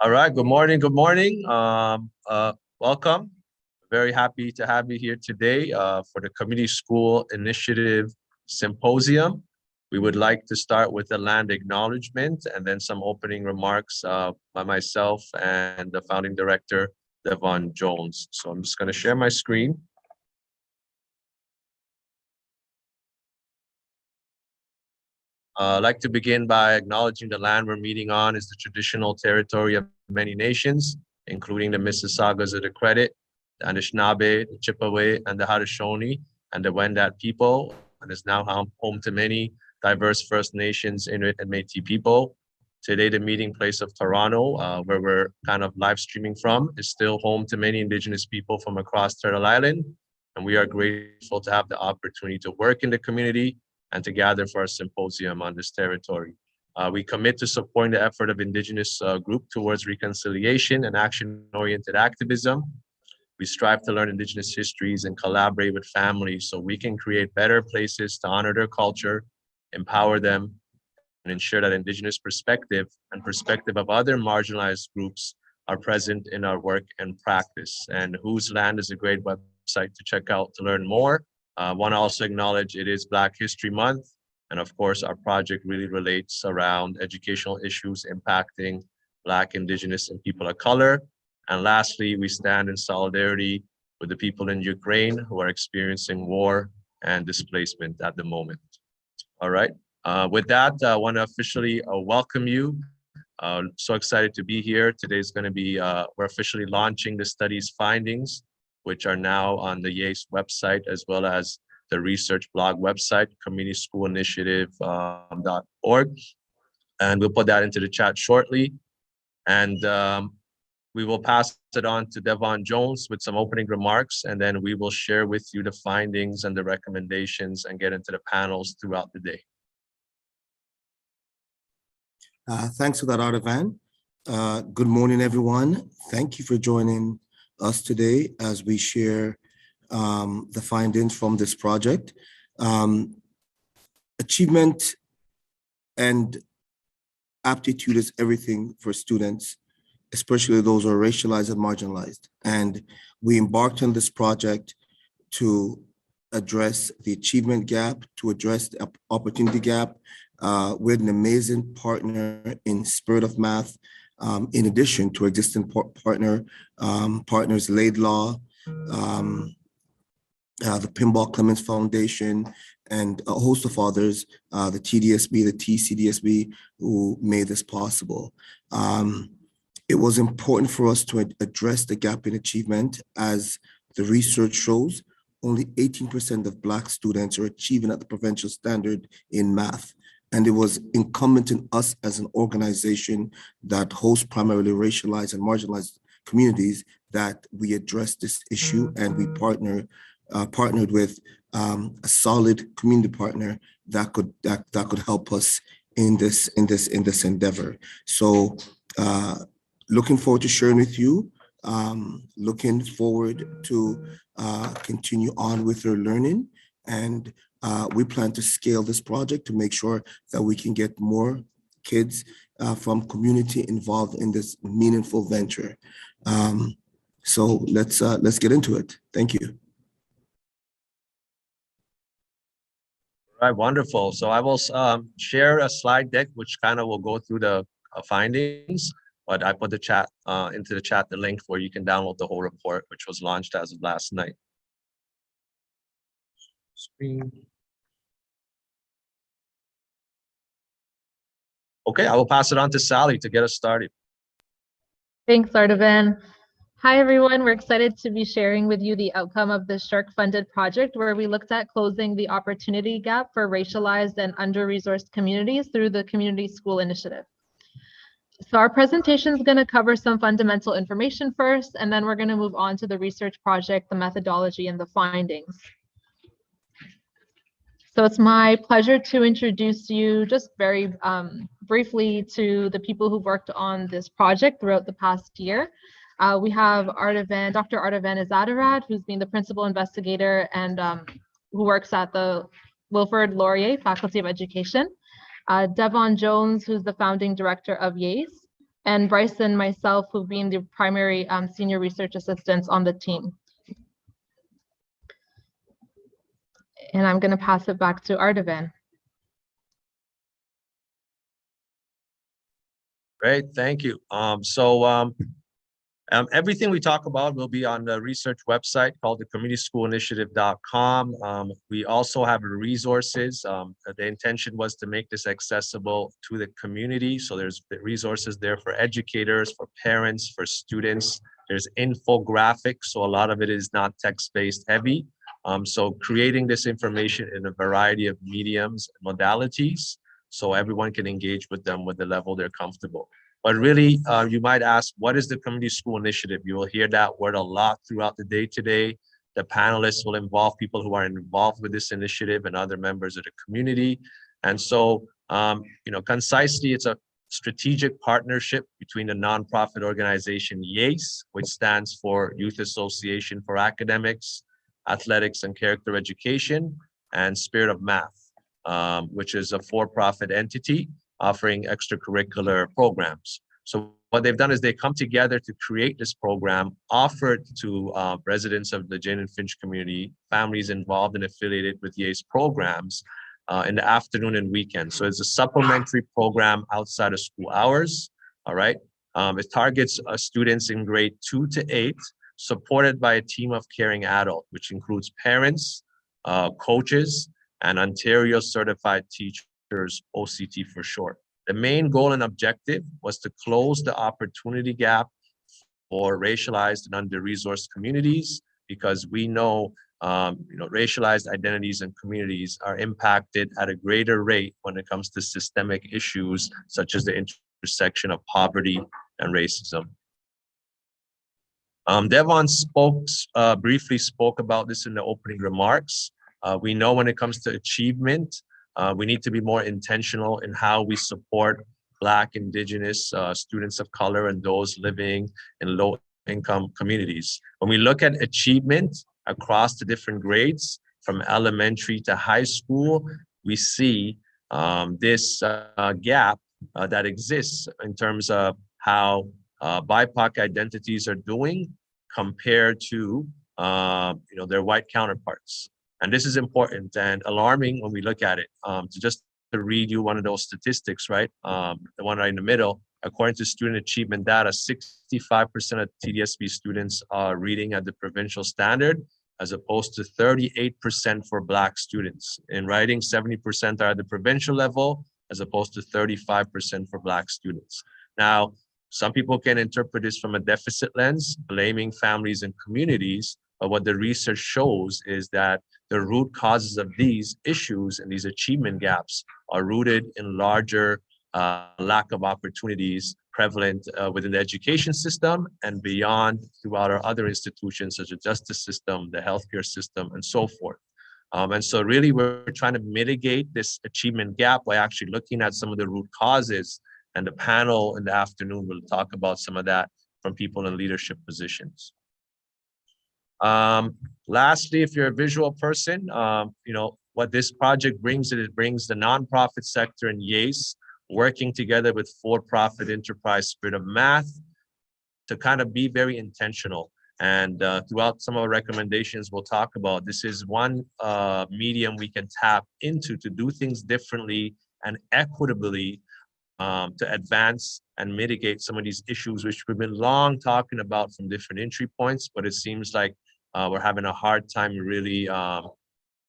All right, good morning, good morning. Welcome. Very happy to have you here today for the Community School Initiative Symposium. We would like to start with the land acknowledgement and then some opening remarks by myself and the founding director, Devon Jones. So I'm just going to share my screen. I'd like to begin by acknowledging the land we're meeting on is the traditional territory of many nations, including the Mississaugas of the Credit, the Anishinaabe, the Chippewa, and the Haudenosaunee, and the Wendat people, and is now home to many diverse First Nations, Inuit, and Métis people. Today, the meeting place of Toronto, where we're kind of live streaming from, is still home to many Indigenous people from across Turtle Island, and we are grateful to have the opportunity to work in the community and to gather for a symposium on this territory. We commit to supporting the effort of Indigenous group towards reconciliation and action-oriented activism. We strive to learn Indigenous histories and collaborate with families so we can create better places to honor their culture, empower them, and ensure that Indigenous perspective and perspective of other marginalized groups are present in our work and practice. And Whose Land is a great website to check out to learn more. I want to also acknowledge it is Black History Month. And of course, our project really relates around educational issues impacting Black, Indigenous, and people of color. And lastly, we stand in solidarity with the people in Ukraine who are experiencing war and displacement at the moment. All right. With that, I want to officially welcome you. So excited to be here. Today's going to be, we're officially launching the study's findings, which are now on the YAAACE website, as well as the research blog website, communityschooliniative.org. And we'll put that into the chat shortly. And we will pass it on to Devon Jones with some opening remarks, and then we will share with you the findings and the recommendations and get into the panels throughout the day. Thanks for that, Artavan. Good morning, everyone. Thank you for joining us today as we share the findings from this project. Achievement and aptitude is everything for students, especially those who are racialized and marginalized. And we embarked on this project to address the achievement gap, to address the opportunity gap. With an amazing partner in Spirit of Math, in addition to existing partners, Laidlaw, the Pinball Clements Foundation, and a host of others, the TDSB, the TCDSB, who made this possible. It was important for us to address the gap in achievement. As the research shows, only 18% of Black students are achieving at the provincial standard in math. And it was incumbent in us as an organization that hosts primarily racialized and marginalized communities that we address this issue, and we partnered with a solid community partner that could help us in this endeavor. So looking forward to sharing with you, looking forward to continue on with their learning, and we plan to scale this project to make sure that we can get more kids from community involved in this meaningful venture. So let's get into it. Thank you. All right, wonderful. So I will share a slide deck, which kind of will go through the findings, but I put the chat into the chat, the link where you can download the whole report, which was launched as of last night. Screen. Okay, I will pass it on to Sally to get us started. Thanks, Artavan. Hi, everyone. We're excited to be sharing with you the outcome of the SHARC-funded project, where we looked at closing the opportunity gap for racialized and under-resourced communities through the Community School Initiative. So our presentation is going to cover some fundamental information first, and then we're going to move on to the research project, the methodology, and the findings. So it's my pleasure to introduce you just very briefly to the people who worked on this project throughout the past year. We have Dr. Artavan Izadarad, who's been the principal investigator and who works at the Wilfrid Laurier Faculty of Education. Devon Jones, who's the founding director of YAAACE. and Bryce and myself, who've been the primary senior research assistants on the team. And I'm going to pass it back to Ardavan. Great, thank you. Everything we talk about will be on the research website called the communitysschoolinitiative.com. We also have resources. The intention was to make this accessible to the community. So there's resources there for educators, for parents, for students. There's infographics, so a lot of it is not text-based heavy. So creating this information in a variety of mediums and modalities, so everyone can engage with them with the level they're comfortable. But really, you might ask, what is the Community School Initiative? You will hear that word a lot throughout the day today. The panelists will involve people who are involved with this initiative and other members of the community. And so, concisely, it's a strategic partnership between the nonprofit organization YAAACE, which stands for Youth Association for Academics, Athletics and Character Education, and Spirit of Math, which is a for-profit entity offering extracurricular programs. So what they've done is they come together to create this program, offered to residents of the Jane and Finch community, families involved and affiliated with YAAACE programs in the afternoon and weekend. So it's a supplementary program outside of school hours, all right? It targets students in grade 2 to 8, supported by a team of caring adults, which includes parents, coaches, and Ontario certified teachers, OCT for short. The main goal and objective was to close the opportunity gap for racialized and under-resourced communities, because we know, racialized identities and communities are impacted at a greater rate when it comes to systemic issues such as the intersection of poverty and racism. Devon briefly spoke about this in the opening remarks. We know when it comes to achievement, we need to be more intentional in how we support Black, Indigenous students of color and those living in low-income communities. When we look at achievement across the different grades, from elementary to high school, we see this gap that exists in terms of how BIPOC identities are doing compared to their white counterparts. And this is important and alarming when we look at it. To read you one of those statistics, right? The one right in the middle, according to student achievement data, 65% of TDSB students are reading at the provincial standard, as opposed to 38% for Black students. In writing, 70% are at the provincial level, as opposed to 35% for Black students. Now, some people can interpret this from a deficit lens, blaming families and communities, but what the research shows is that the root causes of these issues and these achievement gaps are rooted in larger lack of opportunities prevalent within the education system and beyond throughout our other institutions, such as the justice system, the healthcare system, and so forth. And so really we're trying to mitigate this achievement gap by actually looking at some of the root causes, and the panel in the afternoon will talk about some of that from people in leadership positions. Lastly, if you're a visual person, what this project brings, it brings the nonprofit sector and YAAACE working together with for-profit enterprise Spirit of Math to kind of be very intentional. And throughout some of our recommendations we'll talk about, this is one medium we can tap into to do things differently and equitably to advance and mitigate some of these issues, which we've been long talking about from different entry points, but it seems like we're having a hard time really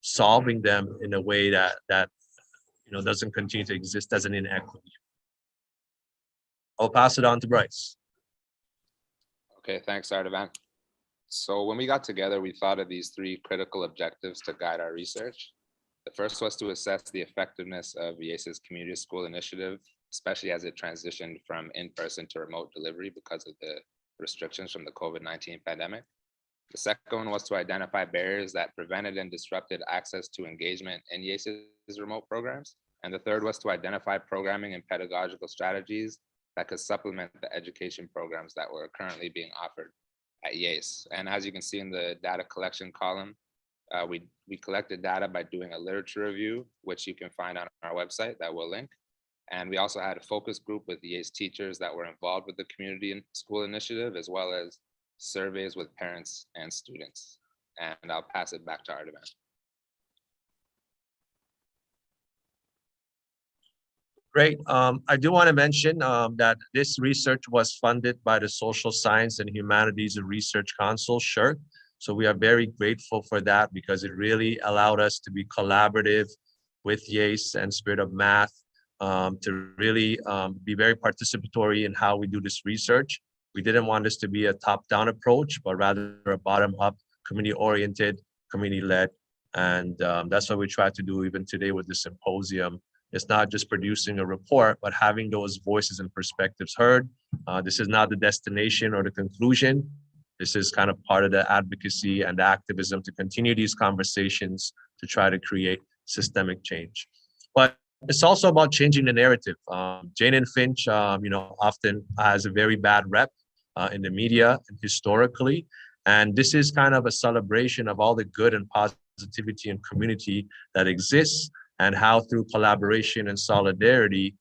solving them in a way that doesn't continue to exist as an inequity. I'll pass it on to Bryce. Okay, thanks, Ardavan. So when we got together, we thought of these 3 critical objectives to guide our research. The first was to assess the effectiveness of YAAACE's community school initiative, especially as it transitioned from in-person to remote delivery because of the restrictions from the COVID-19 pandemic. The second one was to identify barriers that prevented and disrupted access to engagement in YAAACE's remote programs. And the third was to identify programming and pedagogical strategies that could supplement the education programs that were currently being offered at YAAACE. And as you can see in the data collection column, we collected data by doing a literature review, which you can find on our website that we'll link. And we also had a focus group with the YAAACE teachers that were involved with the community and school initiative, as well as surveys with parents and students. And I'll pass it back to Ardavan. Great. I do want to mention that this research was funded by the Social Science and Humanities and Research Council, SSHRC. So we are very grateful for that because it really allowed us to be collaborative with YAAACE and Spirit of Math to really be very participatory in how we do this research. We didn't want this to be a top-down approach, but rather a bottom-up, community-oriented, community-led. And that's what we try to do even today with the symposium. It's not just producing a report, but having those voices and perspectives heard. This is not the destination or the conclusion. This is kind of part of the advocacy and the activism to continue these conversations to try to create systemic change. But it's also about changing the narrative. Jane and Finch, often has a very bad rep in the media and historically. And this is kind of a celebration of all the good and positivity and community that exists, and how through collaboration and solidarity,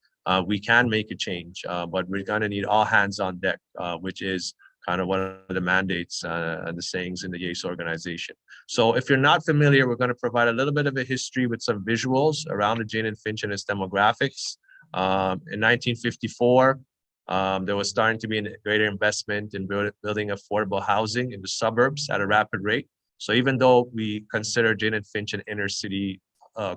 we can make a change. But we're gonna need all hands on deck, which is kind of one of the mandates and the sayings in the YAAACE organization. So if you're not familiar, we're gonna provide a little bit of a history with some visuals around the Jane and Finch and its demographics. In 1954, there was starting to be a greater investment in building affordable housing in the suburbs at a rapid rate. So even though we consider Jane and Finch an inner city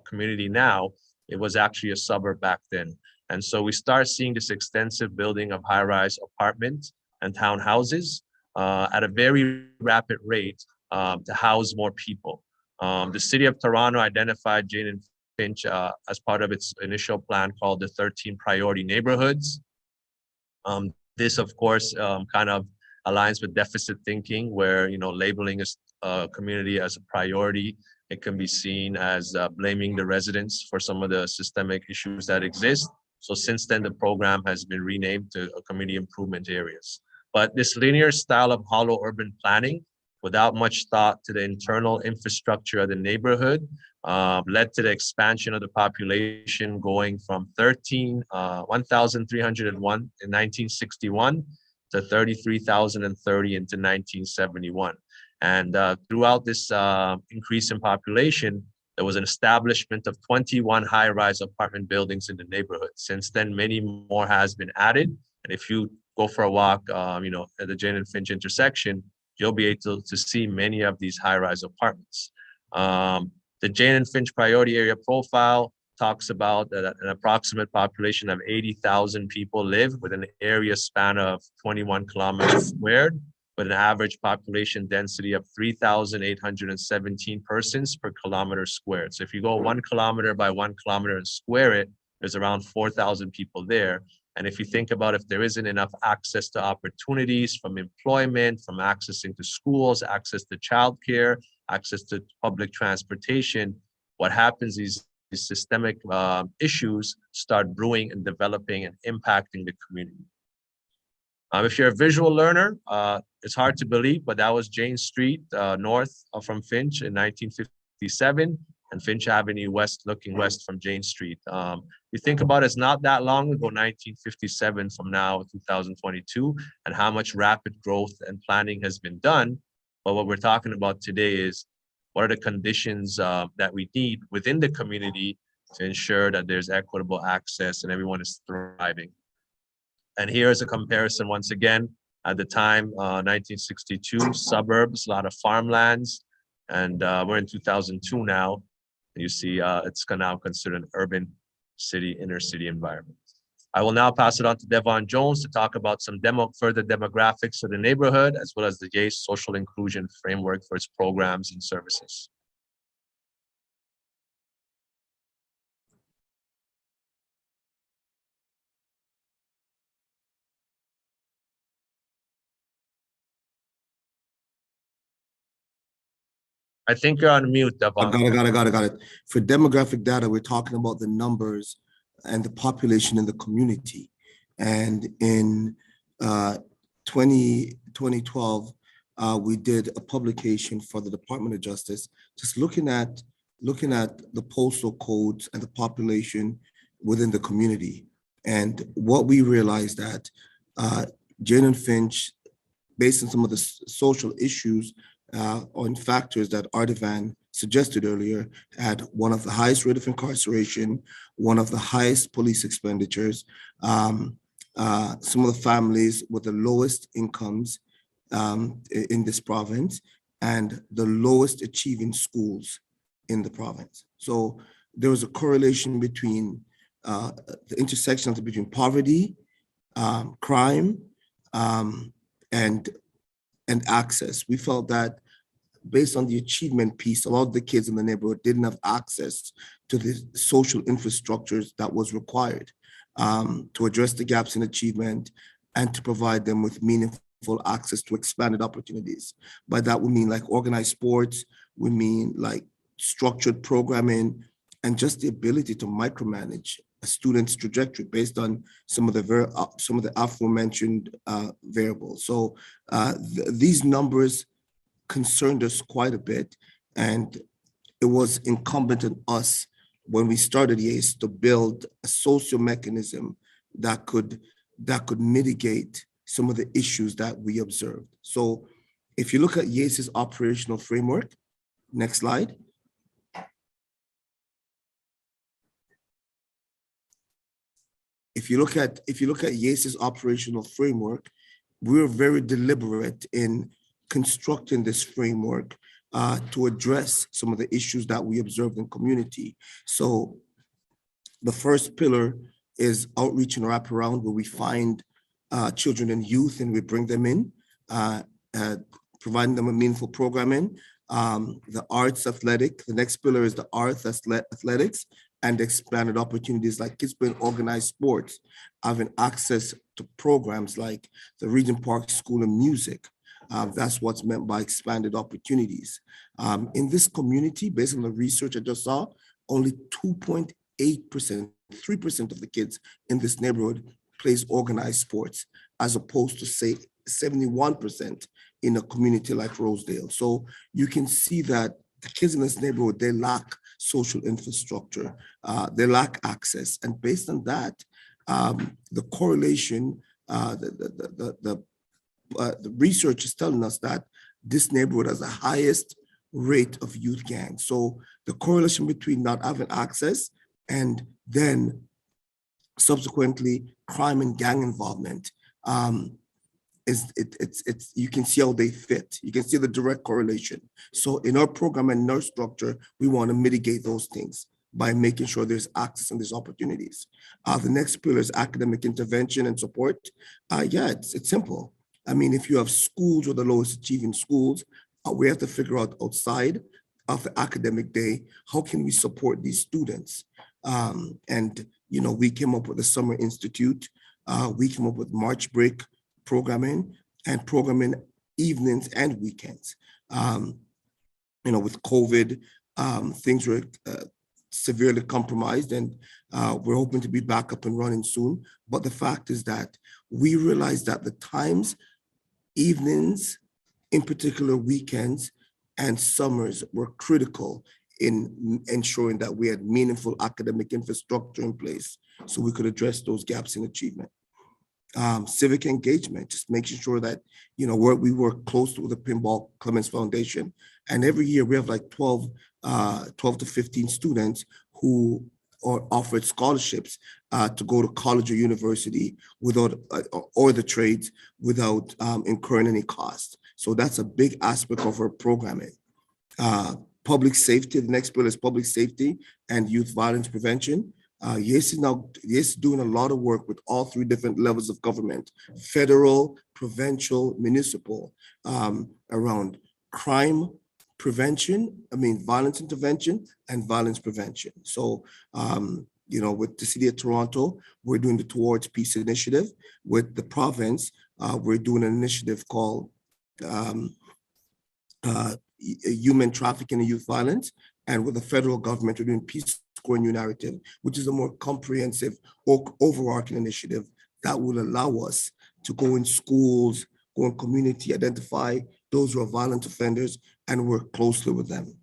community now, it was actually a suburb back then. And so we start seeing this extensive building of high-rise apartments and townhouses at a very rapid rate to house more people. The city of Toronto identified Jane and Finch as part of its initial plan called the 13 priority neighborhoods. This, of course, kind of aligns with deficit thinking, where labeling a community as a priority, it can be seen as blaming the residents for some of the systemic issues that exist. So since then, the program has been renamed to community improvement areas. But this linear style of hollow urban planning, without much thought to the internal infrastructure of the neighborhood, led to the expansion of the population going from 1,301 in 1961 to 33,030 into 1971. And throughout this increase in population, there was an establishment of 21 high-rise apartment buildings in the neighborhood. Since then, many more has been added. And if you go for a walk, at the Jane and Finch intersection, you'll be able to see many of these high-rise apartments. The Jane and Finch priority area profile talks about that an approximate population of 80,000 people live with an area span of 21 kilometers squared, with an average population density of 3,817 persons per kilometer squared. So if you go 1 kilometer by 1 kilometer and square it, there's around 4,000 people there. And if you think about if there isn't enough access to opportunities from employment, from accessing to schools, access to childcare, access to public transportation, what happens is these systemic issues start brewing and developing and impacting the community. If you're a visual learner, it's hard to believe, but that was Jane Street north from Finch in 1957, and Finch Avenue west, looking west from Jane Street. You think about it, it's not that long ago, 1957 from now, 2022, and how much rapid growth and planning has been done. But what we're talking about today is what are the conditions that we need within the community to ensure that there's equitable access and everyone is thriving. And here's a comparison once again. At the time, 1962, suburbs, a lot of farmlands, and we're in 2002 now. And you see it's now considered an urban city, inner city environment. I will now pass it on to Devon Jones to talk about some further demographics of the neighborhood, as well as the YAAACE social inclusion framework for its programs and services. I think you're on mute, Devon. Got it. For demographic data, we're talking about the numbers and the population in the community. And in 2012, we did a publication for the Department of Justice, just looking at the postal codes and the population within the community. And what we realized that Jane and Finch, based on some of the social issues on factors that Ardavan suggested earlier, had one of the highest rate of incarceration, one of the highest police expenditures, some of the families with the lowest incomes in this province, and the lowest achieving schools in the province. So there was a correlation between the intersection between poverty, crime, and access. We felt that based on the achievement piece, a lot of the kids in the neighborhood didn't have access to the social infrastructures that was required to address the gaps in achievement and to provide them with meaningful access to expanded opportunities. By that, we mean like organized sports, we mean like structured programming, and just the ability to micromanage a student's trajectory based on some of the aforementioned variables. So these numbers concerned us quite a bit, and it was incumbent on us when we started YAAACE to build a social mechanism that could mitigate some of the issues that we observed. So if you look at YAAACE's operational framework, next slide. If you look at YAAACE's operational framework, we're very deliberate in constructing this framework to address some of the issues that we observed in community. So the first pillar is outreach and wraparound, where we find children and youth and we bring them in, providing them a meaningful programming. The arts athletic, the next pillar is the arts athletics and expanded opportunities like kids playing organized sports, having access to programs like the Regent Park School of Music. That's what's meant by expanded opportunities. In this community, based on the research I just saw, only 2.8%, 3% of the kids in this neighborhood plays organized sports, as opposed to say 71% in a community like Rosedale. So you can see that the kids in this neighborhood, they lack social infrastructure, they lack access. And based on that, the correlation, the research is telling us that this neighborhood has the highest rate of youth gangs. So the correlation between not having access and then subsequently crime and gang involvement you can see how they fit. You can see the direct correlation. So in our program and in our structure, we want to mitigate those things by making sure there's access and there's opportunities. The next pillar is academic intervention and support. Yeah, it's simple. I mean, if you have schools or the lowest achieving schools, we have to figure out outside of the academic day, how can we support these students? And we came up with the Summer Institute. We came up with March break programming and programming evenings and weekends. With COVID, things were severely compromised, and we're hoping to be back up and running soon. But the fact is that we realized that the times, evenings, in particular weekends and summers, were critical in ensuring that we had meaningful academic infrastructure in place so we could address those gaps in achievement. Civic engagement, just making sure that, we work close with the Pinball Clements Foundation. And every year we have like 12 to 15 students who are offered scholarships to go to college or university without, or the trades without incurring any cost. So that's a big aspect of our programming. Public safety, the next pillar is public safety and youth violence prevention. YAAACE is doing a lot of work with all three different levels of government, federal, provincial, municipal, around crime prevention, violence intervention and violence prevention. So, with the City of Toronto, we're doing the Towards Peace initiative. With the province, we're doing an initiative called Human Trafficking and Youth Violence. And with the federal government, we're doing Peace Square New Narrative, which is a more comprehensive, overarching initiative that will allow us to go in schools, go in community, identify those who are violent offenders, and work closely with them.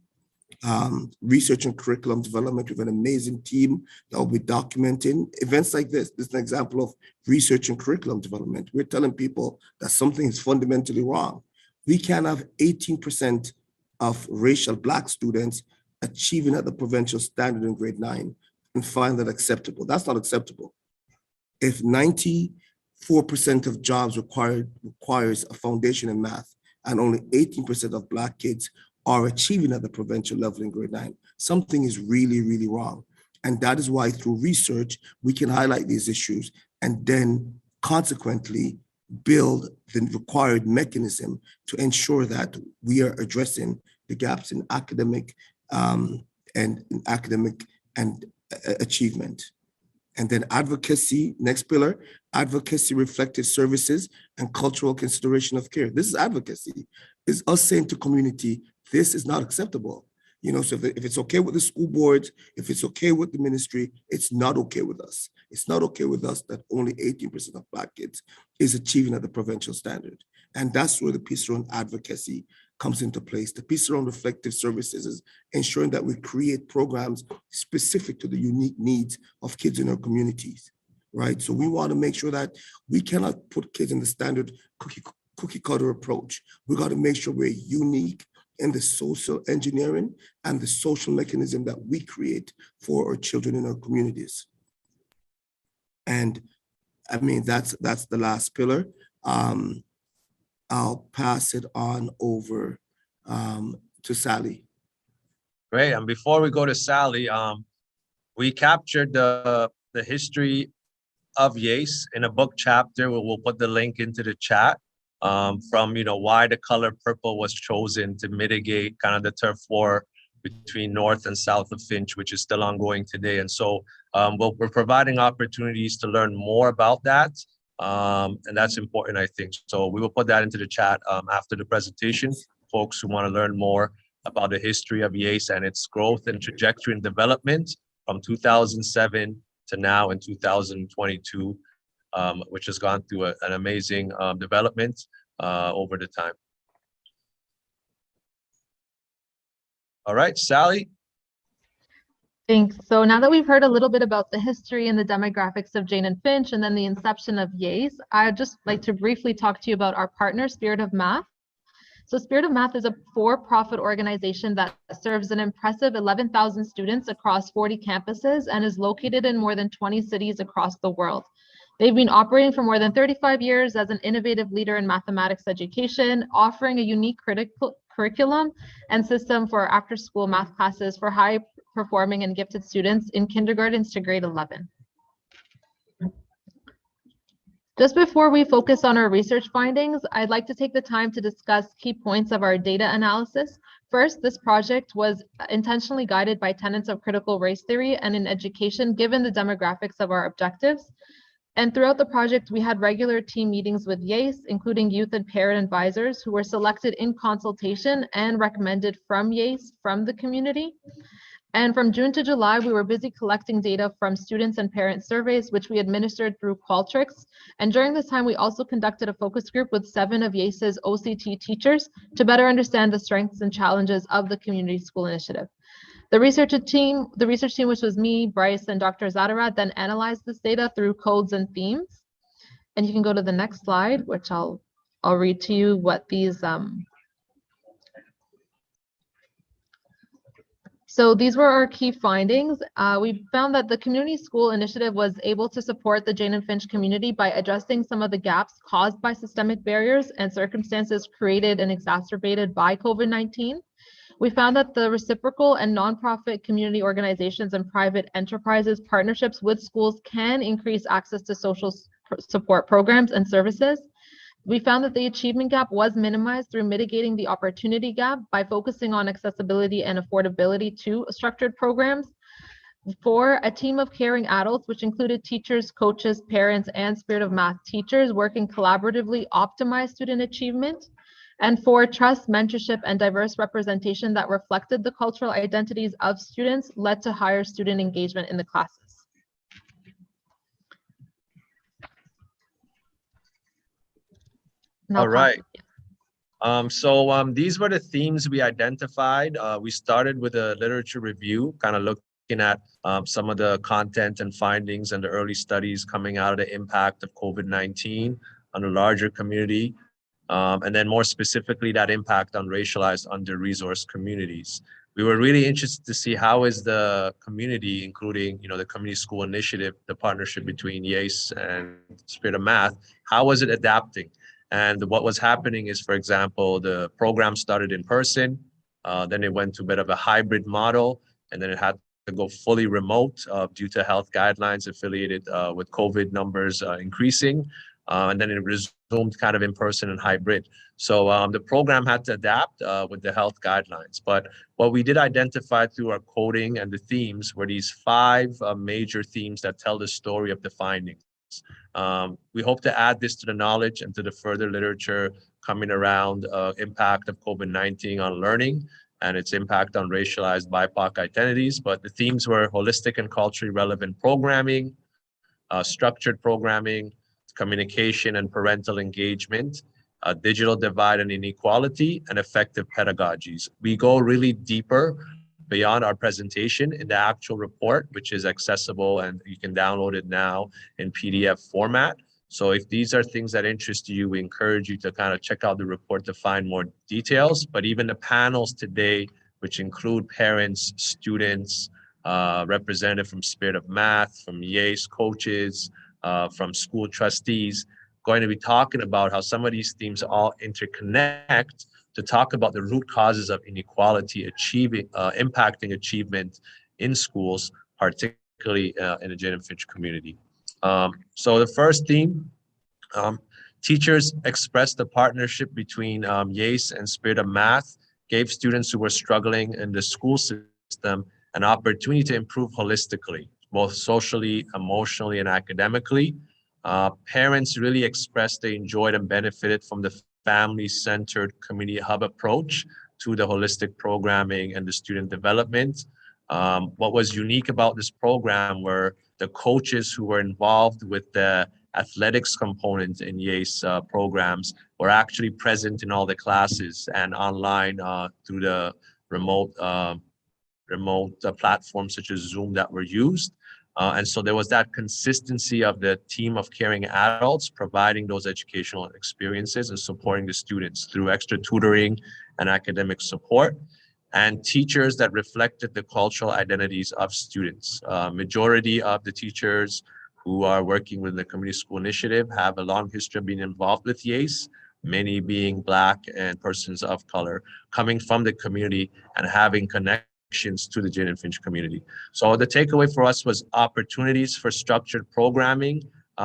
research and curriculum development with an amazing team that will be documenting events like this. This is an example of research and curriculum development. We're telling people that something is fundamentally wrong. We can't have 18% of racial Black students achieving at the provincial standard in grade 9 and find that acceptable. That's not acceptable. If 94% of jobs requires a foundation in math and only 18% of Black kids are achieving at the provincial level in grade 9, something is really, really wrong. And that is why through research, we can highlight these issues and then consequently build the required mechanism to ensure that we are addressing the gaps in academic achievement. And then advocacy, next pillar, advocacy, reflective services, and cultural consideration of care. This is advocacy. It's us saying to community, this is not acceptable. You know, so if it's okay with the school boards, if it's okay with the ministry, it's not okay with us. It's not okay with us that only 18% of Black kids is achieving at the provincial standard. And that's where the piece around advocacy comes into place. The piece around reflective services is ensuring that we create programs specific to the unique needs of kids in our communities, right? So we want to make sure that we cannot put kids in the standard cookie cutter approach. We got to make sure we're unique in the social engineering and the social mechanism that we create for our children in our communities. And I mean, that's the last pillar. I'll pass it on over to Sally. Great. And before we go to Sally, we captured the history of YAAACE in a book chapter. We'll put the link into the chat from, you know, why the color purple was chosen to mitigate kind of the turf war between north and south of Finch, which is still ongoing today. And so we're providing opportunities to learn more about that. And that's important, I think. So we will put that into the chat after the presentation. Folks who want to learn more about the history of YAAACE and its growth and trajectory and development from 2007 to now in 2022, which has gone through an amazing development over the time. All right, Sally. Thanks. So now that we've heard a little bit about the history and the demographics of Jane and Finch and then the inception of YAAACE, I'd just like to briefly talk to you about our partner, Spirit of Math. So Spirit of Math is a for-profit organization that serves an impressive 11,000 students across 40 campuses and is located in more than 20 cities across the world. They've been operating for more than 35 years as an innovative leader in mathematics education, offering a unique curriculum and system for after-school math classes for high-performing and gifted students in kindergartens to grade 11. Just before we focus on our research findings, I'd like to take the time to discuss key points of our data analysis. First, this project was intentionally guided by tenets of critical race theory and in education, given the demographics of our objectives. And throughout the project, we had regular team meetings with YAAACE, including youth and parent advisors who were selected in consultation and recommended from YAAACE from the community. And from June to July, we were busy collecting data from students and parent surveys, which we administered through Qualtrics. And during this time, we also conducted a focus group with 7 of YAAACE's OCT teachers to better understand the strengths and challenges of the community school initiative. The research team, which was me, Bryce, and Dr. Zadarat, then analyzed this data through codes and themes. And you can go to the next slide, which I'll read to you what these So these were our key findings. We found that the community school initiative was able to support the Jane and Finch community by addressing some of the gaps caused by systemic barriers and circumstances created and exacerbated by COVID-19. We found that the reciprocal and nonprofit community organizations and private enterprises partnerships with schools can increase access to social support programs and services. We found that the achievement gap was minimized through mitigating the opportunity gap by focusing on accessibility and affordability to structured programs. 4, a team of caring adults, which included teachers, coaches, parents, and Spirit of Math teachers working collaboratively optimized student achievement. And 4, trust, mentorship, and diverse representation that reflected the cultural identities of students led to higher student engagement in the classes. All right. These were the themes we identified. We started with a literature review, kind of looking at some of the content and findings and the early studies coming out of the impact of COVID-19 on a larger community. And then more specifically, that impact on racialized under-resourced communities. We were really interested to see how is the community, including, the Community School Initiative, the partnership between YAAACE and Spirit of Math, how was it adapting? And what was happening is, for example, the program started in person, then it went to a bit of a hybrid model, and then it had to go fully remote due to health guidelines affiliated with COVID numbers increasing. And then it resumed kind of in person and hybrid. So the program had to adapt with the health guidelines. But what we did identify through our coding and the themes were these 5 major themes that tell the story of the findings. We hope to add this to the knowledge and to the further literature coming around impact of COVID-19 on learning and its impact on racialized BIPOC identities. But the themes were holistic and culturally relevant programming, structured programming, communication and parental engagement, digital divide and inequality, and effective pedagogies. We go really deeper beyond our presentation in the actual report, which is accessible and you can download it now in PDF format. So if these are things that interest you, we encourage you to kind of check out the report to find more details. But even the panels today, which include parents, students, representative from Spirit of Math, from YAAACE coaches, from school trustees, going to be talking about how some of these themes all interconnect to talk about the root causes of inequality impacting achievement in schools, particularly in the Jane and Finch community. So the first theme, teachers expressed the partnership between YAAACE and Spirit of Math, gave students who were struggling in the school system an opportunity to improve holistically, both socially, emotionally, and academically. Parents really expressed they enjoyed and benefited from the family-centered community hub approach to the holistic programming and the student development. What was unique about this program were the coaches who were involved with the athletics component in YAAACE programs were actually present in all the classes and online through the remote platforms such as Zoom that were used. And so there was that consistency of the team of caring adults providing those educational experiences and supporting the students through extra tutoring and academic support, and teachers that reflected the cultural identities of students. Majority of the teachers who are working with the Community School Initiative have a long history of being involved with YAAACE, many being Black and persons of color, coming from the community and having connections to the Jane and Finch community. So the takeaway for us was opportunities for structured programming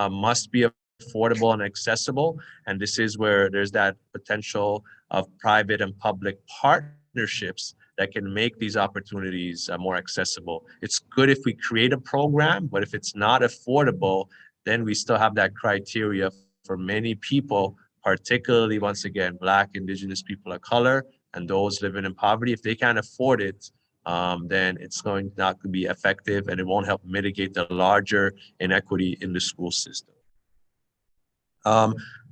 must be affordable and accessible. And this is where there's that potential of private and public partnerships that can make these opportunities more accessible. It's good if we create a program, but if it's not affordable, then we still have that criteria for many people, particularly, once again, Black, Indigenous people of color, and those living in poverty. If they can't afford it, then it's going not to be effective and it won't help mitigate the larger inequity in the school system.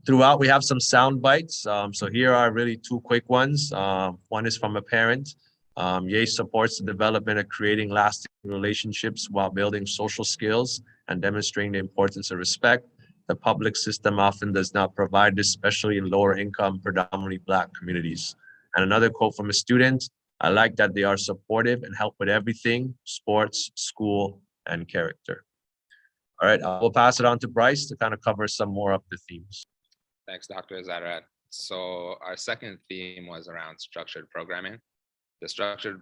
Throughout, we have some sound bites. So here are really 2 quick ones. One is from a parent. YAAACE supports the development of creating lasting relationships while building social skills and demonstrating the importance of respect. The public system often does not provide this, especially in lower income, predominantly Black communities. And another quote from a student, I like that they are supportive and help with everything, sports, school, and character. All right, I will pass it on to Bryce to kind of cover some more of the themes. Thanks, Dr. Zarat. So our second theme was around structured programming. The structured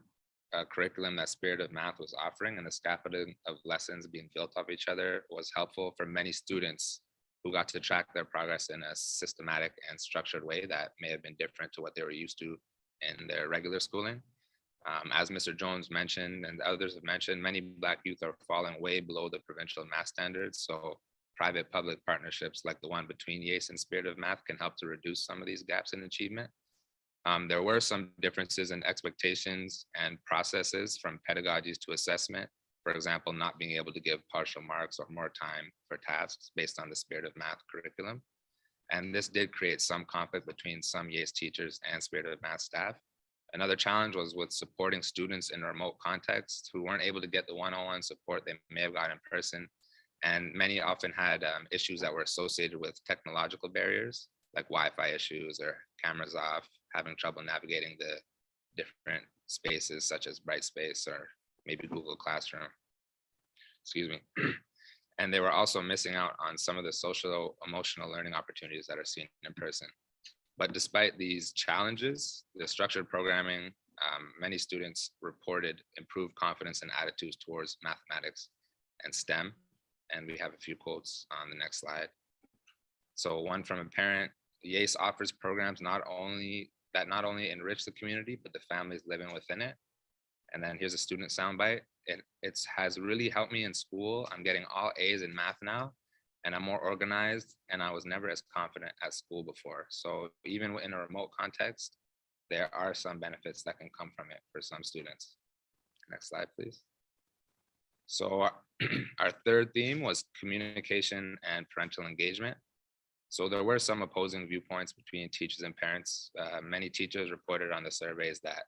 curriculum that Spirit of Math was offering and the scaffolding of lessons being built off each other was helpful for many students who got to track their progress in a systematic and structured way that may have been different to what they were used to in their regular schooling. As Mr. Jones mentioned and others have mentioned, many Black youth are falling way below the provincial math standards. So private-public partnerships like the one between YAAACE and Spirit of Math can help to reduce some of these gaps in achievement. There were some differences in expectations and processes from pedagogies to assessment. For example, not being able to give partial marks or more time for tasks based on the Spirit of Math curriculum. And this did create some conflict between some YAAACE teachers and Spirit of Math staff. Another challenge was with supporting students in a remote context who weren't able to get the one-on-one support they may have got in person. And many often had issues that were associated with technological barriers, like Wi-Fi issues or cameras off, having trouble navigating the different spaces such as Brightspace or maybe Google Classroom. Excuse me. And they were also missing out on some of the social emotional learning opportunities that are seen in person. But despite these challenges, the structured programming, many students reported improved confidence and attitudes towards mathematics and STEM. And we have a few quotes on the next slide. So one from a parent, YAAACE offers programs not only enrich the community, but the families living within it. And then here's a student soundbite. It has really helped me in school. I'm getting all A's in math now, and I'm more organized, and I was never as confident at school before. So even in a remote context, there are some benefits that can come from it for some students. Next slide, please. So our third theme was communication and parental engagement. So there were some opposing viewpoints between teachers and parents. Many teachers reported on the surveys that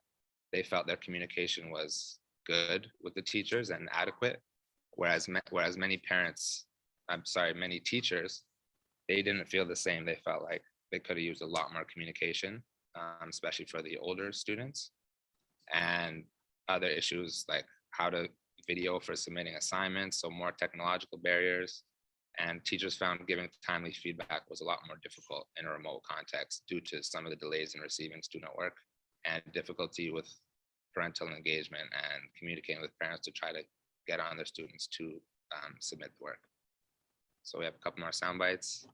they felt their communication was good with the teachers and adequate, whereas many teachers, they didn't feel the same. They felt like they could have used a lot more communication, especially for the older students, and other issues like how to video for submitting assignments, so more technological barriers. And teachers found giving timely feedback was a lot more difficult in a remote context due to some of the delays in receiving student work and difficulty with parental engagement and communicating with parents to try to get on their students to submit the work. So we have a couple more sound bites.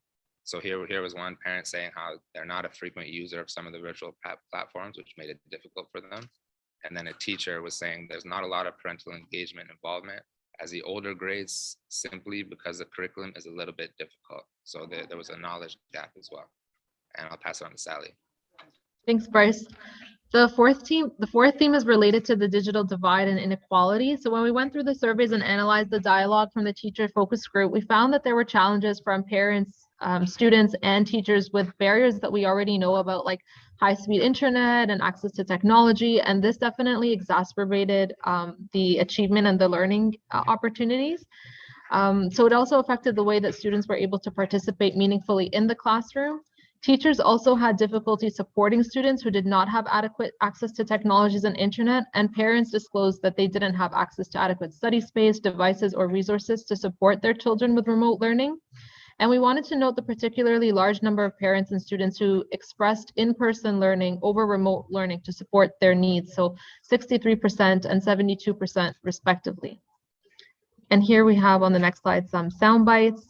So here was one parent saying how they're not a frequent user of some of the virtual platforms, which made it difficult for them. And then a teacher was saying there's not a lot of parental engagement involvement as the older grades, simply because the curriculum is a little bit difficult. So there was a knowledge gap as well. And I'll pass it on to Sally. Thanks, Bryce. The fourth theme is related to the digital divide and inequality. So when we went through the surveys and analyzed the dialogue from the teacher focus group, we found that there were challenges from parents, students, and teachers with barriers that we already know about, like high-speed internet and access to technology. And this definitely exacerbated the achievement and the learning opportunities. So it also affected the way that students were able to participate meaningfully in the classroom. Teachers also had difficulty supporting students who did not have adequate access to technologies and internet, and parents disclosed that they didn't have access to adequate study space, devices, or resources to support their children with remote learning. And we wanted to note the particularly large number of parents and students who expressed in-person learning over remote learning to support their needs, so 63% and 72% respectively. And here we have on the next slide some sound bites.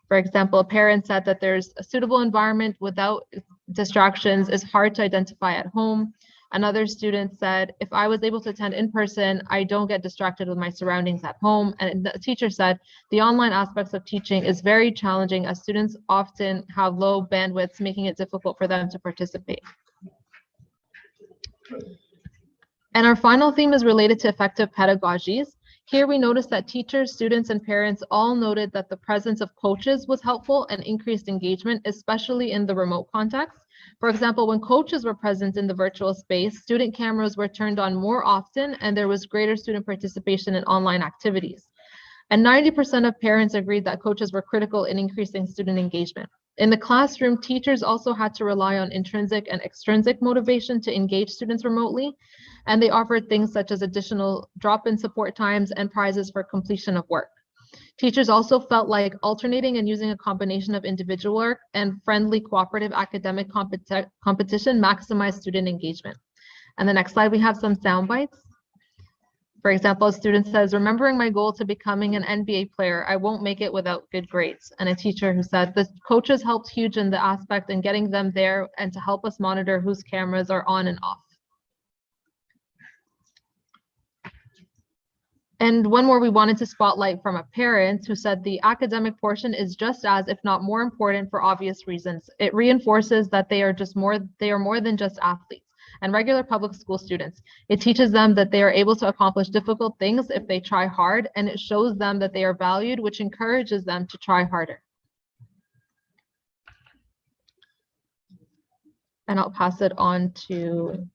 For example, a parent said that there's a suitable environment without distractions is hard to identify at home. Another student said, if I was able to attend in person, I don't get distracted with my surroundings at home. And the teacher said, the online aspects of teaching is very challenging as students often have low bandwidths, making it difficult for them to participate. And our final theme is related to effective pedagogies. Here we noticed that teachers, students, and parents all noted that the presence of coaches was helpful and increased engagement, especially in the remote context. For example, when coaches were present in the virtual space, student cameras were turned on more often and there was greater student participation in online activities. And 90% of parents agreed that coaches were critical in increasing student engagement. In the classroom, teachers also had to rely on intrinsic and extrinsic motivation to engage students remotely, and they offered things such as additional drop-in support times and prizes for completion of work. Teachers also felt like alternating and using a combination of individual work and friendly cooperative academic competition maximized student engagement. And the next slide, we have some sound bites. For example, a student says, remembering my goal to becoming an NBA player, I won't make it without good grades. And a teacher who said, the coaches helped huge in the aspect in getting them there and to help us monitor whose cameras are on and off. And one more we wanted to spotlight from a parent who said the academic portion is just as, if not more important for obvious reasons. It reinforces that they are more than just athletes and regular public school students. It teaches them that they are able to accomplish difficult things if they try hard, and it shows them that they are valued, which encourages them to try harder. And I'll pass it on to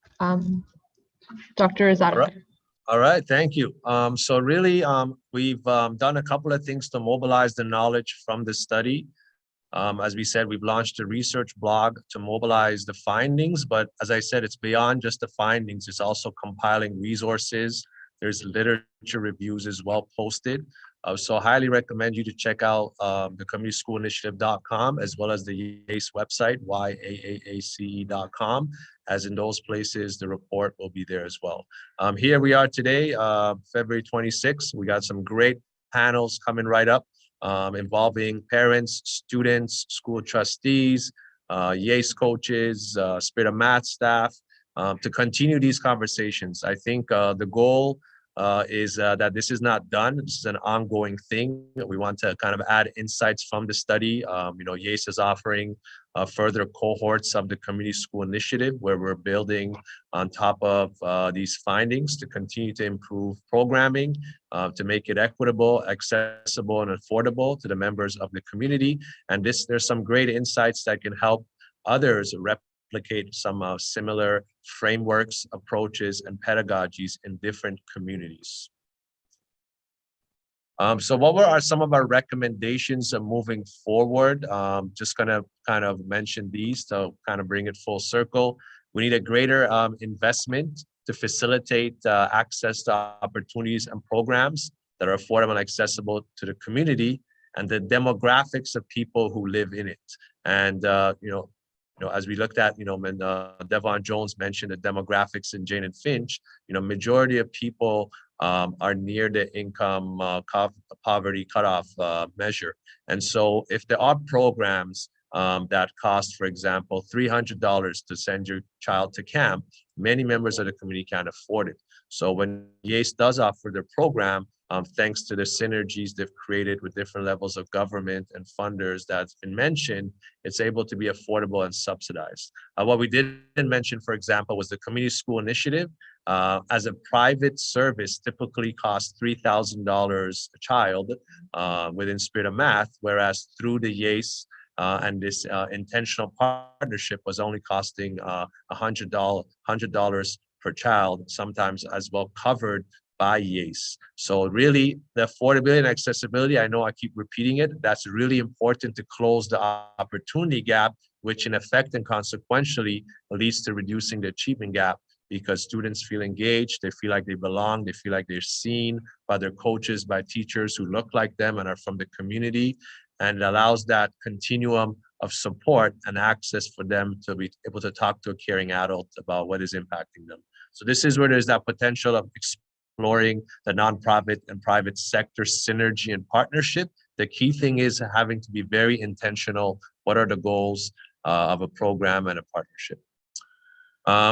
Dr. Zadok. All right, thank you. So really, we've done a couple of things to mobilize the knowledge from the study. As we said, we've launched a research blog to mobilize the findings, but as I said, it's beyond just the findings. It's also compiling resources. There's literature reviews as well posted. So I highly recommend you to check out the communitysschoolinitiative.com as well as the YAAACE website, YAAACE.com, as in those places, the report will be there as well. Here we are today, February 26th. We got some great panels coming right up. Involving parents, students, school trustees, YAAACE coaches, Spirit of Math staff, to continue these conversations. I think the goal is that this is not done. This is an ongoing thing. We want to kind of add insights from the study. YAAACE is offering further cohorts of the community school initiative, where we're building on top of these findings to continue to improve programming, to make it equitable, accessible, and affordable to the members of the community. And there's some great insights that can help others replicate some similar frameworks, approaches, and pedagogies in different communities. So what are some of our recommendations of moving forward? Just gonna kind of mention these to kind of bring it full circle. We need a greater investment to facilitate access to opportunities and programs that are affordable and accessible to the community and the demographics of people who live in it. And as we looked at, when Devon Jones mentioned the demographics in Jane and Finch, majority of people are near the income poverty cutoff measure. And so if there are programs that cost, for example, $300 to send your child to camp, many members of the community can't afford it. So when YAAACE does offer their program, thanks to the synergies they've created with different levels of government and funders that's been mentioned, it's able to be affordable and subsidized. What we didn't mention, for example, was the community school initiative. As a private service, typically costs $3,000 a child within Spirit of Math, whereas through the YAAACE and this intentional partnership was only costing $100 per child, sometimes as well covered by YAAACE. So really, the affordability and accessibility, I know I keep repeating it, that's really important to close the opportunity gap, which in effect and consequentially leads to reducing the achievement gap, because students feel engaged, they feel like they belong, they feel like they're seen by their coaches, by teachers who look like them and are from the community. And it allows that continuum of support and access for them to be able to talk to a caring adult about what is impacting them. So this is where there's that potential of exploring the nonprofit and private sector synergy and partnership. The key thing is having to be very intentional. What are the goals of a program and a partnership?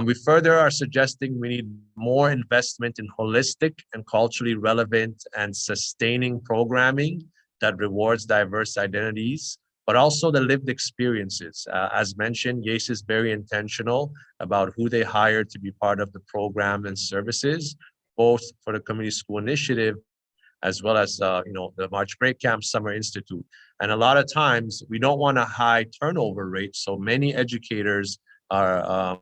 We further are suggesting we need more investment in holistic and culturally relevant and sustaining programming that rewards diverse identities, but also the lived experiences. As mentioned, YAAACE is very intentional about who they hire to be part of the program and services, both for the Community School Initiative, as well as the March Break Camp Summer Institute. And a lot of times we don't want a high turnover rate, so many educators are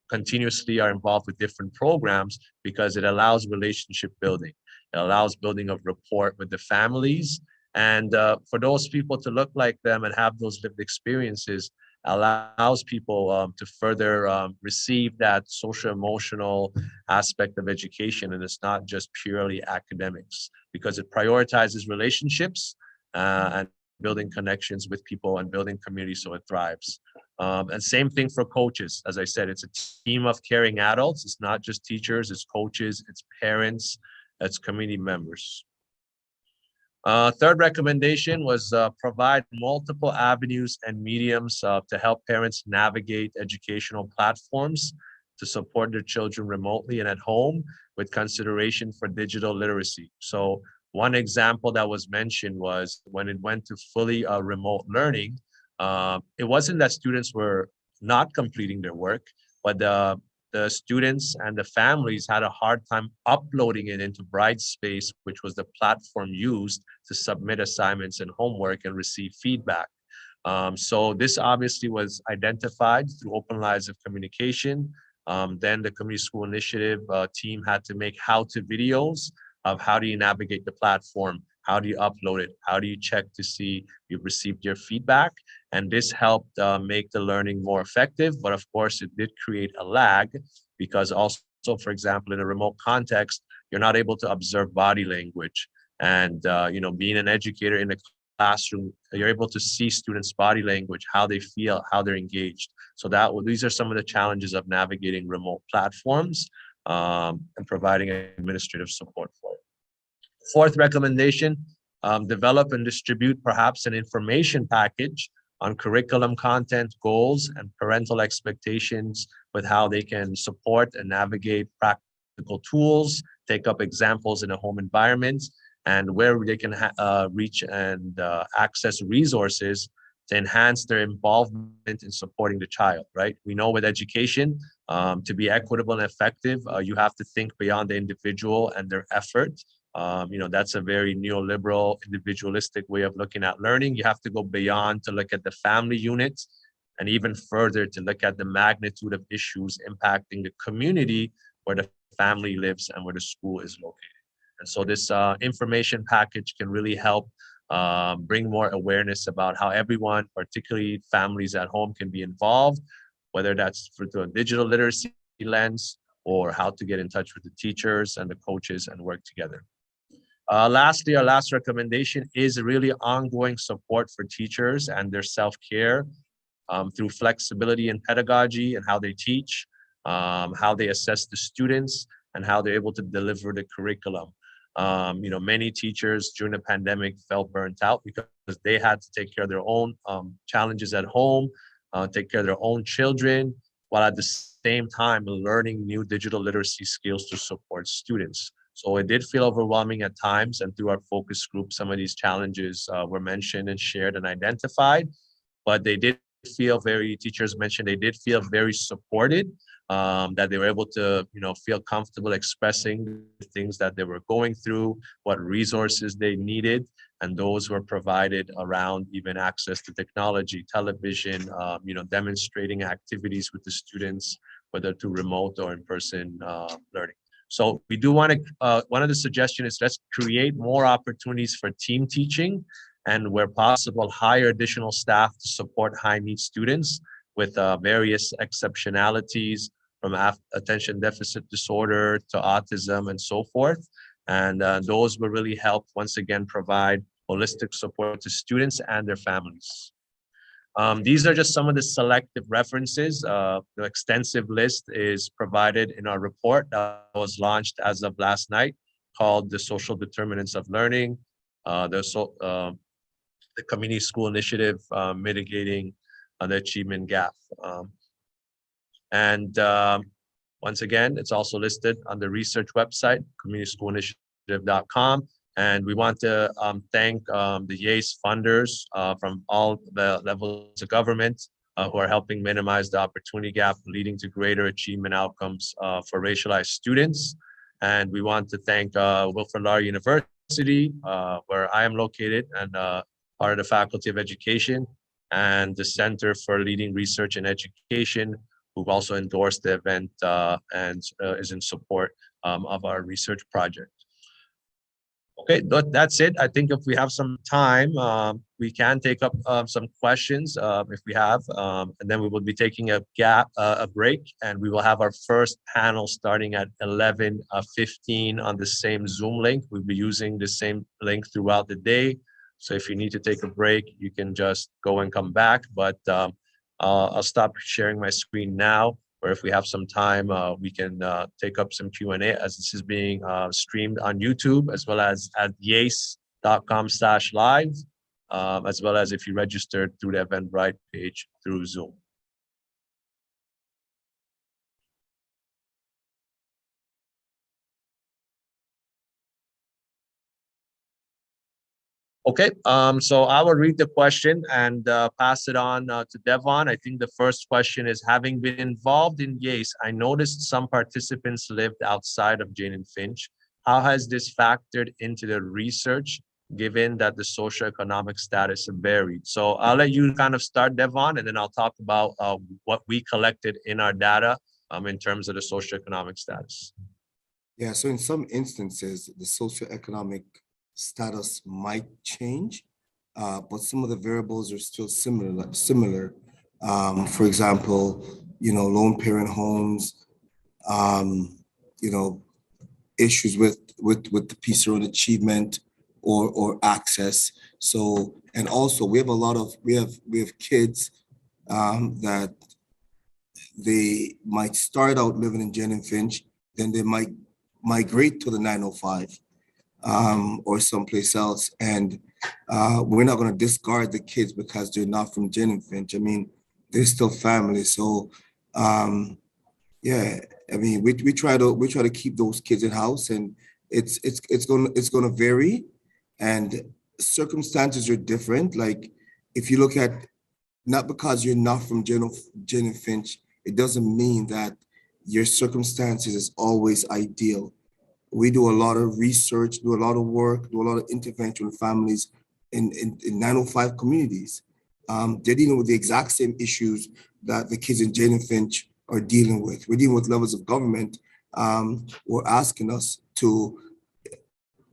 continuously are involved with different programs because it allows relationship building. It allows building of rapport with the families. And for those people to look like them and have those lived experiences allows people to further receive that social emotional aspect of education. And it's not just purely academics, because it prioritizes relationships and building connections with people and building community so it thrives. And same thing for coaches. As I said, it's a team of caring adults. It's not just teachers, it's coaches, it's parents, it's community members. Third recommendation was provide multiple avenues and mediums to help parents navigate educational platforms to support their children remotely and at home with consideration for digital literacy. So one example that was mentioned was when it went to fully remote learning, it wasn't that students were not completing their work, but the students and the families had a hard time uploading it into Brightspace, which was the platform used to submit assignments and homework and receive feedback. So this obviously was identified through open lines of communication. Then the Community School Initiative team had to make how-to videos of how do you navigate the platform, how do you upload it, how do you check to see you've received your feedback. And this helped make the learning more effective. But of course, it did create a lag because also, for example, in a remote context, you're not able to observe body language. And being an educator in a classroom, you're able to see students' body language, how they feel, how they're engaged. So these are some of the challenges of navigating remote platforms and providing administrative support for it. Fourth recommendation, develop and distribute perhaps an information package on curriculum content, goals, and parental expectations with how they can support and navigate practical tools, take up examples in a home environment, and where they can reach and access resources to enhance their involvement in supporting the child, right? We know with education, to be equitable and effective, you have to think beyond the individual and their effort. That's a very neoliberal, individualistic way of looking at learning. You have to go beyond to look at the family units and even further to look at the magnitude of issues impacting the community where the family lives and where the school is located. And so this information package can really help bring more awareness about how everyone, particularly families at home, can be involved, whether that's through a digital literacy lens or how to get in touch with the teachers and the coaches and work together. Lastly, our last recommendation is really ongoing support for teachers and their self-care through flexibility in pedagogy and how they teach, how they assess the students, and how they're able to deliver the curriculum. Many teachers during the pandemic felt burnt out because they had to take care of their own challenges at home, take care of their own children, while at the same time learning new digital literacy skills to support students. So it did feel overwhelming at times, and through our focus group, some of these challenges were mentioned and shared and identified, but teachers mentioned they did feel very supported, that they were able to, feel comfortable expressing the things that they were going through, what resources they needed, and those were provided around even access to technology, television, demonstrating activities with the students, whether through remote or in-person learning. So we do want to, one of the suggestions is let's create more opportunities for team teaching, and where possible, hire additional staff to support high need students with various exceptionalities from attention deficit disorder to autism and so forth. And those will really help, once again, provide holistic support to students and their families. These are just some of the selective references. The extensive list is provided in our report that was launched as of last night, called The Social Determinants of Learning, the Community School Initiative, Mitigating the Achievement Gap. Once again, it's also listed on the research website, communitysschoolinitiative.com. And we want to thank the YAAACE funders from all the levels of government who are helping minimize the opportunity gap, leading to greater achievement outcomes for racialized students. And we want to thank Wilfrid Laurier University, where I am located, and part of the Faculty of Education, and the Center for Leading Research in Education, who've also endorsed the event and is in support of our research project. Okay, that's it. I think if we have some time, we can take up some questions if we have, and then we will be taking a break, and we will have our first panel starting at 11:15 on the same Zoom link. We'll be using the same link throughout the day. So if you need to take a break, you can just go and come back, but I'll stop sharing my screen now, or if we have some time, we can take up some Q&A, as this is being streamed on YouTube, as well as at yaace.com/live, as well as if you registered through the Eventbrite page through Zoom. Okay, so I will read the question and pass it on to Devon. I think the first question is, having been involved in YAAACE, I noticed some participants lived outside of Jane and Finch. How has this factored into the research given that the socioeconomic status varied. So I'll let you kind of start, Devon, and then I'll talk about what we collected in our data in terms of the socioeconomic status. Yeah, so in some instances, the socioeconomic status might change, but some of the variables are still similar. For example, lone parent homes, you know, issues with the piece around achievement or access. So, and also we have we have kids that they might start out living in Jane and Finch, then they might migrate to the 905 or someplace else. And we're not going to discard the kids because they're not from Jane and Finch. I mean, they're still family. So yeah, I mean, we try to keep those kids in house, and it's gonna vary, and circumstances are different. Like if you look at, not because you're not from Jane and Finch, it doesn't mean that your circumstances is always ideal. We do a lot of research, do a lot of work, do a lot of intervention with families in 905 communities. They're dealing with the exact same issues that the kids in Jane and Finch are dealing with. We're dealing with levels of government who are asking us to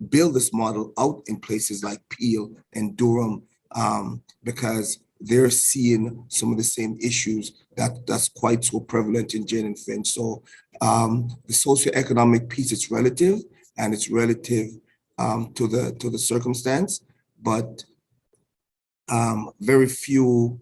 build this model out in places like Peel and Durham because they're seeing some of the same issues that's quite so prevalent in Jane and Finch. So the socioeconomic piece is relative, and it's relative to the circumstance, but very few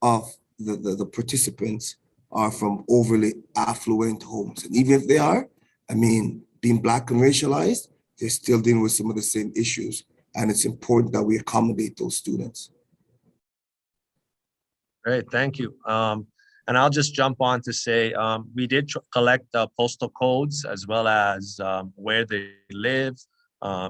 of the participants are from overly affluent homes. And even if they are, I mean, being Black and racialized, they're still dealing with some of the same issues. And it's important that we accommodate those students. Great, thank you. And I'll just jump on to say, we did collect postal codes as well as where they live,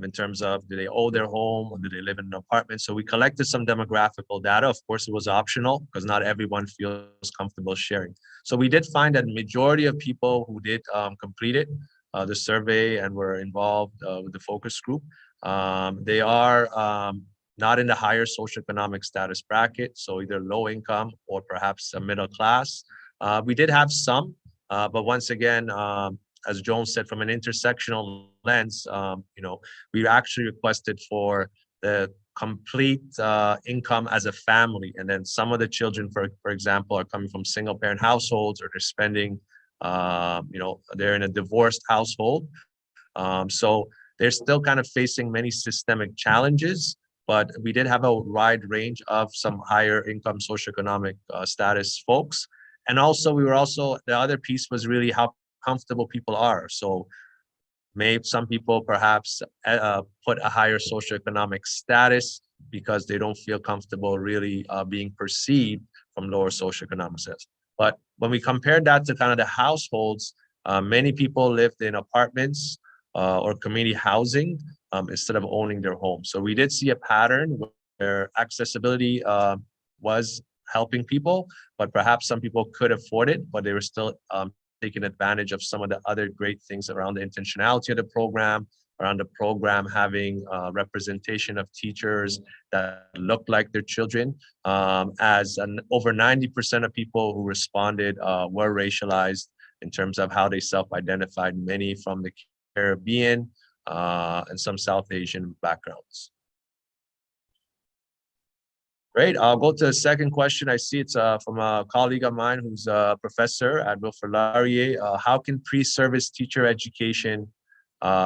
in terms of, do they own their home or do they live in an apartment? So we collected some demographical data. Of course, it was optional because not everyone feels comfortable sharing. So we did find that the majority of people who did complete it, the survey, and were involved with the focus group, they are not in the higher socioeconomic status bracket, so either low income or perhaps a middle class. We did have some, but once again, as Joan said, from an intersectional lens, we actually requested for the complete income as a family, and then some of the children, for example, are coming from single parent households, or they're spending, they're in a divorced household. So they're still kind of facing many systemic challenges. But we did have a wide range of some higher income socioeconomic status folks. And also, the other piece was really how comfortable people are. So maybe some people perhaps put a higher socioeconomic status because they don't feel comfortable really being perceived from lower socioeconomic status. But when we compared that to kind of the households, many people lived in apartments or community housing instead of owning their home. So we did see a pattern where accessibility was helping people, but perhaps some people could afford it, but they were still taking advantage of some of the other great things around the intentionality of the program, around the program having representation of teachers that looked like their children, as over 90% of people who responded were racialized in terms of how they self-identified, many from the Caribbean, and some South Asian backgrounds. Great, I'll go to the second question. I see it's from a colleague of mine who's a professor at Wilfrid Laurier. How can pre-service teacher education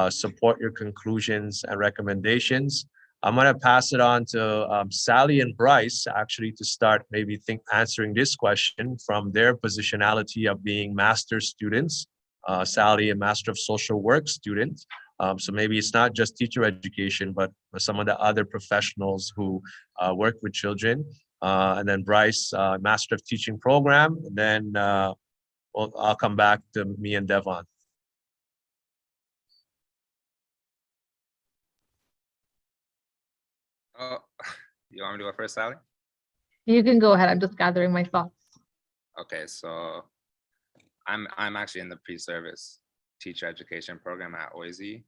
support your conclusions and recommendations? I'm gonna pass it on to Sally and Bryce, actually, to start maybe answering this question from their positionality of being master's students. Sally, a Master of Social Work student. So maybe it's not just teacher education, but some of the other professionals who work with children. And then Bryce, Master of Teaching program. And then I'll come back to me and Devon. Oh, you want me to go first, Sally? You can go ahead. I'm just gathering my thoughts. Okay, so I'm actually in the pre-service teacher education program at YAAACE.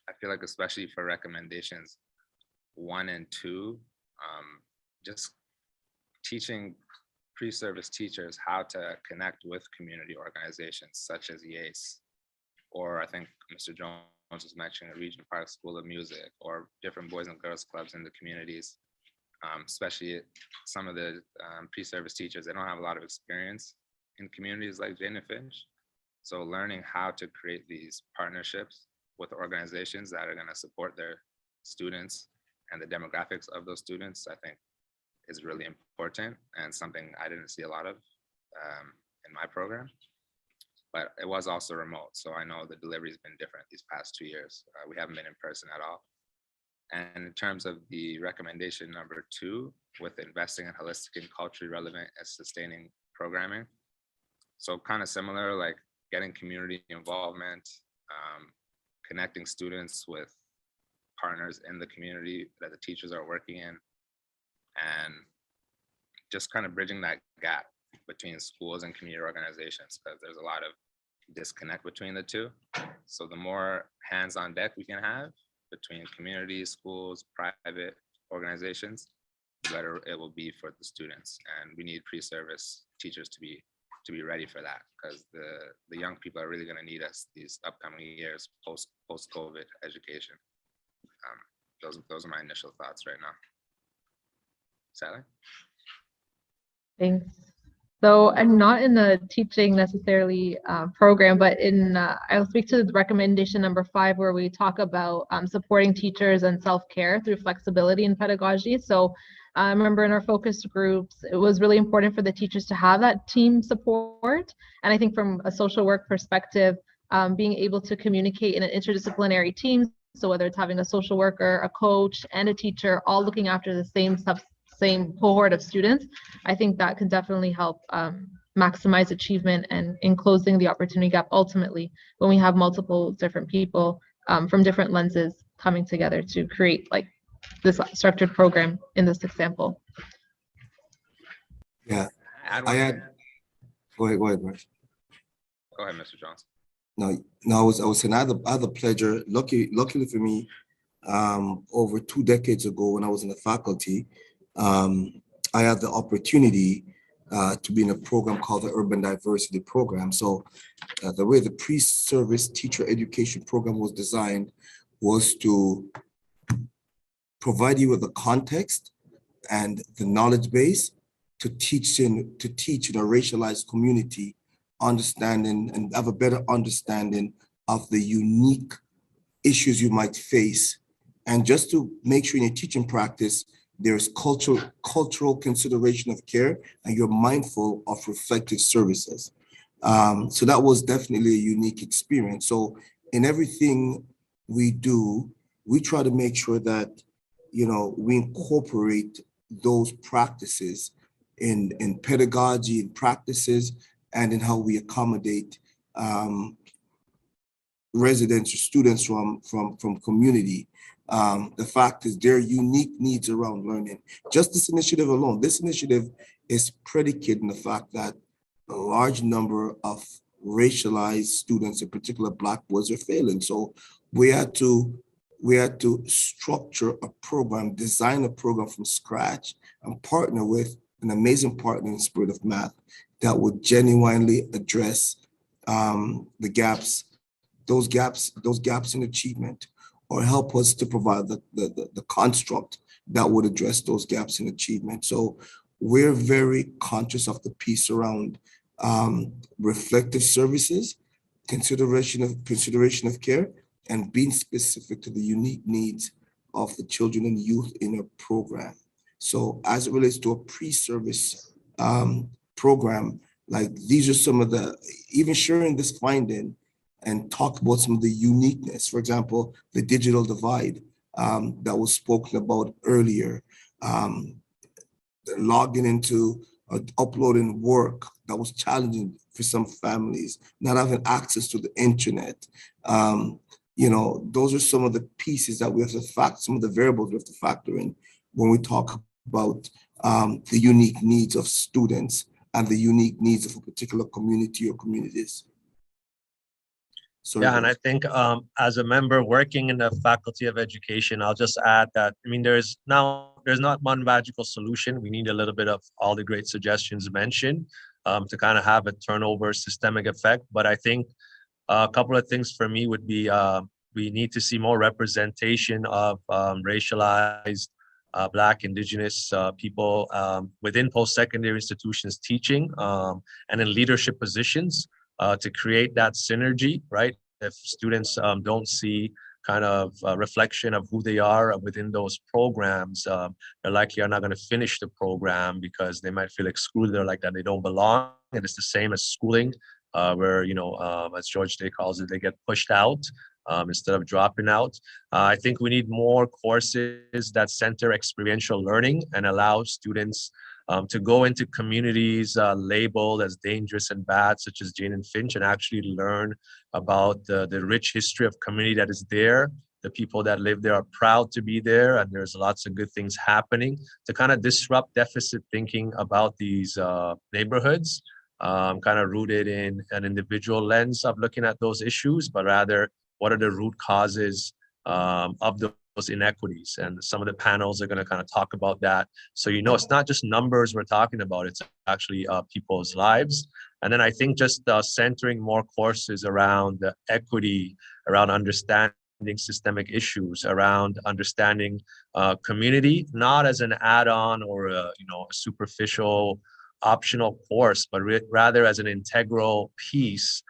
I feel like especially for recommendations 1 and 2, just teaching pre-service teachers how to connect with community organizations such as YAAACE, or I think Mr. Jones was mentioning a Region Park School of Music, or different boys and girls clubs in the communities. Especially some of the pre-service teachers, they don't have a lot of experience in communities like Jane and Finch. So learning how to create these partnerships with organizations that are going to support their students and the demographics of those students, I think is really important, and something I didn't see a lot of in my program. But it was also remote, so I know the delivery's been different these past 2 years. We haven't been in person at all. And in terms of the recommendation number 2, with investing in holistic and culturally relevant and sustaining programming. So kind of similar, like getting community involvement, connecting students with partners in the community that the teachers are working in, and just kind of bridging that gap between schools and community organizations, because there's a lot of disconnect between the two. So the more hands on deck we can have between communities, schools, private organizations, the better it will be for the students. And we need pre-service teachers to be ready for that, because the young people are really going to need us these upcoming years post-COVID education. Those are my initial thoughts right now. Sally? Thanks. So I'm not in the teaching necessarily program, but I'll speak to the recommendation number 5, where we talk about supporting teachers and self-care through flexibility in pedagogy. So I remember in our focus groups, it was really important for the teachers to have that team support. And I think from a social work perspective, being able to communicate in an interdisciplinary team, so whether it's having a social worker, a coach, and a teacher all looking after the same cohort of students, I think that can definitely help maximize achievement and in closing the opportunity gap ultimately when we have multiple different people from different lenses coming together to create like this structured program in this example. Yeah, Go ahead, Raj. Go ahead, Mr. Jones. No, I was saying I had the pleasure, luckily for me, over 2 decades ago when I was in the faculty, I had the opportunity to be in a program called the Urban Diversity Program. So the way the pre-service teacher education program was designed was to provide you with the context and the knowledge base to teach in a racialized community, understanding and have a better understanding of the unique issues you might face. And just to make sure in your teaching practice, there's cultural consideration of care, and you're mindful of reflective services. So that was definitely a unique experience. So in everything we do, we try to make sure that, we incorporate those practices in pedagogy and practices, and in how we accommodate residents or students from community. The fact is there are unique needs around learning. Just this initiative alone, this initiative is predicated on the fact that a large number of racialized students, in particular Black boys, are failing. So we had to structure a program, design a program from scratch, and partner with an amazing partner in Spirit of Math that would genuinely address the gaps, those gaps in achievement, or help us to provide the construct that would address those gaps in achievement. So we're very conscious of the piece around reflective services, consideration of care, and being specific to the unique needs of the children and youth in a program. So as it relates to a pre-service program, like these are some of the, even sharing this finding and talk about some of the uniqueness. For example, the digital divide that was spoken about earlier, logging into uploading work that was challenging for some families, not having access to the internet. Those are some of the pieces that we have to some of the variables we have to factor in when we talk about the unique needs of students and the unique needs of a particular community or communities. Sorry, Yeah, and I guys. think as a member working in the Faculty of Education, I'll just add that, I mean, there's not one magical solution. We need a little bit of all the great suggestions mentioned to kind of have a turnover systemic effect. But I think a couple of things for me would be we need to see more representation of racialized Black, Indigenous people within post-secondary institutions teaching and in leadership positions to create that synergy, right? If students don't see kind of reflection of who they are within those programs, they're likely are not going to finish the program because they might feel excluded or like that they don't belong. And it's the same as schooling, where, you know, as George Day calls it, they get pushed out instead of dropping out. I think we need more courses that center experiential learning and allow students to go into communities labeled as dangerous and bad, such as Jane and Finch, and actually learn about the rich history of community that is there. The people that live there are proud to be there, and there's lots of good things happening to kind of disrupt deficit thinking about these neighborhoods, kind of rooted in an individual lens of looking at those issues, but rather what are the root causes of those inequities. And some of the panels are going to kind of talk about that. So, you know, it's not just numbers we're talking about, it's actually people's lives. And then I think just centering more courses around equity, around understanding systemic issues, around understanding community, not as an add-on or a, you know, a superficial optional course, but rather as an integral piece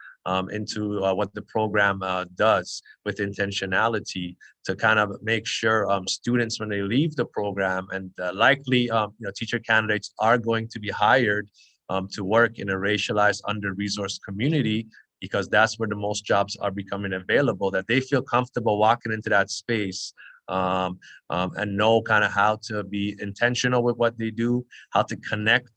into what the program does with intentionality to kind of make sure students, when they leave the program, and likely you know, teacher candidates are going to be hired to work in a racialized, under-resourced community, because that's where the most jobs are becoming available, that they feel comfortable walking into that space and know kind of how to be intentional with what they do, how to connect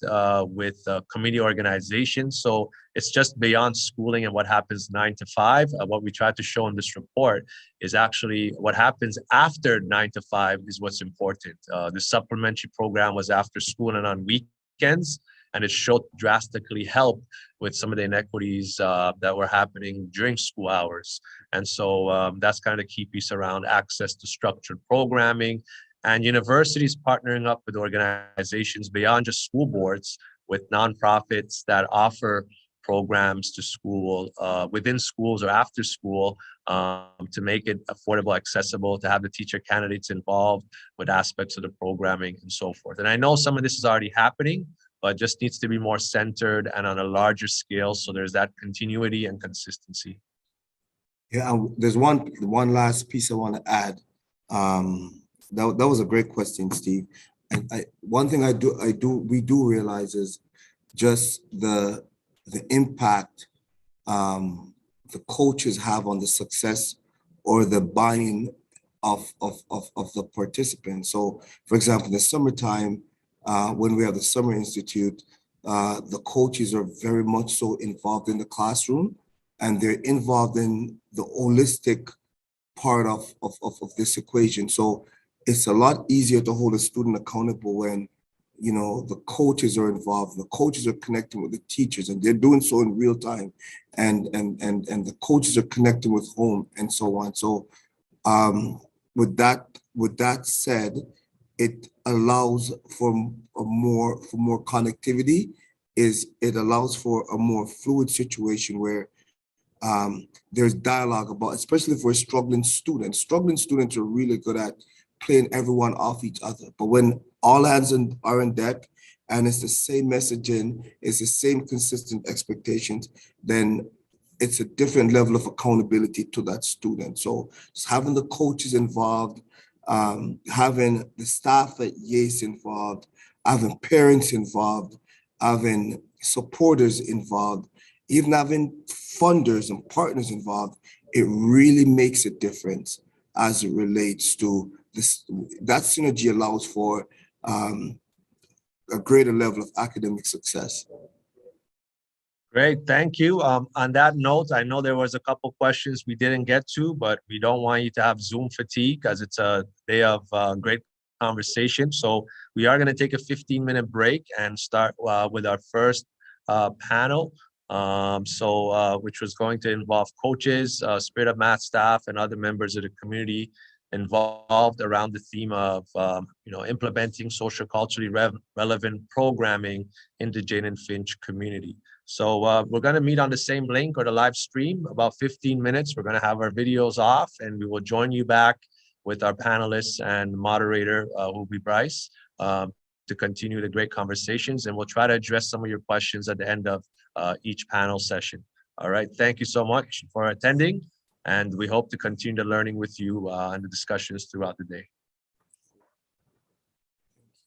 with community organizations. So it's just beyond schooling and what happens 9 to 5. What we try to show in this report is actually what happens after 9 to 5 is what's important. The supplementary program was after school and on weekends, and it showed drastically help with some of the inequities that were happening during school hours. And so that's kind of the key piece around access to structured programming, and universities partnering up with organizations beyond just school boards, with nonprofits that offer programs to school, within schools or after school, to make it affordable, accessible, to have the teacher candidates involved with aspects of the programming and so forth. And I know some of this is already happening, but just needs to be more centered and on a larger scale. So there's that continuity and consistency. Yeah, there's one last piece I want to add. That was a great question, Steve. And one thing we do realize is just the impact the coaches have on the success or the buy-in of the participants. So, for example, in the summertime, when we have the Summer Institute, the coaches are very much so involved in the classroom, and they're involved in the holistic part of this equation. So it's a lot easier to hold a student accountable when, you know, the coaches are involved, the coaches are connecting with the teachers, and they're doing so in real time, and the coaches are connecting with home and so on. So with that said, it allows for more connectivity. It allows for a more fluid situation where there's dialogue about, especially for struggling students. Struggling students are really good at playing everyone off each other. But when all hands are in deck and it's the same messaging, it's the same consistent expectations, then it's a different level of accountability to that student. So just having the coaches involved, having the staff at YAAACE involved, having parents involved, having supporters involved, even having funders and partners involved, it really makes a difference as it relates to this. That synergy allows for a greater level of academic success. Great, thank you. On that note, I know there was a couple questions we didn't get to, but we don't want you to have Zoom fatigue as it's a day of great conversation. So we are going to take a 15-minute break and start with our first panel. which was going to involve coaches, Spirit of Math staff, and other members of the community involved around the theme of implementing social culturally relevant programming in the Jane and Finch community. So we're going to meet on the same link or the live stream about 15 minutes. We're going to have our videos off, and we will join you back with our panelists and moderator, who will be Bryce, to continue the great conversations. And we'll try to address some of your questions at the end of each panel session. All right. Thank you so much for attending. And we hope to continue the learning with you and the discussions throughout the day.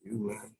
Thank you, man.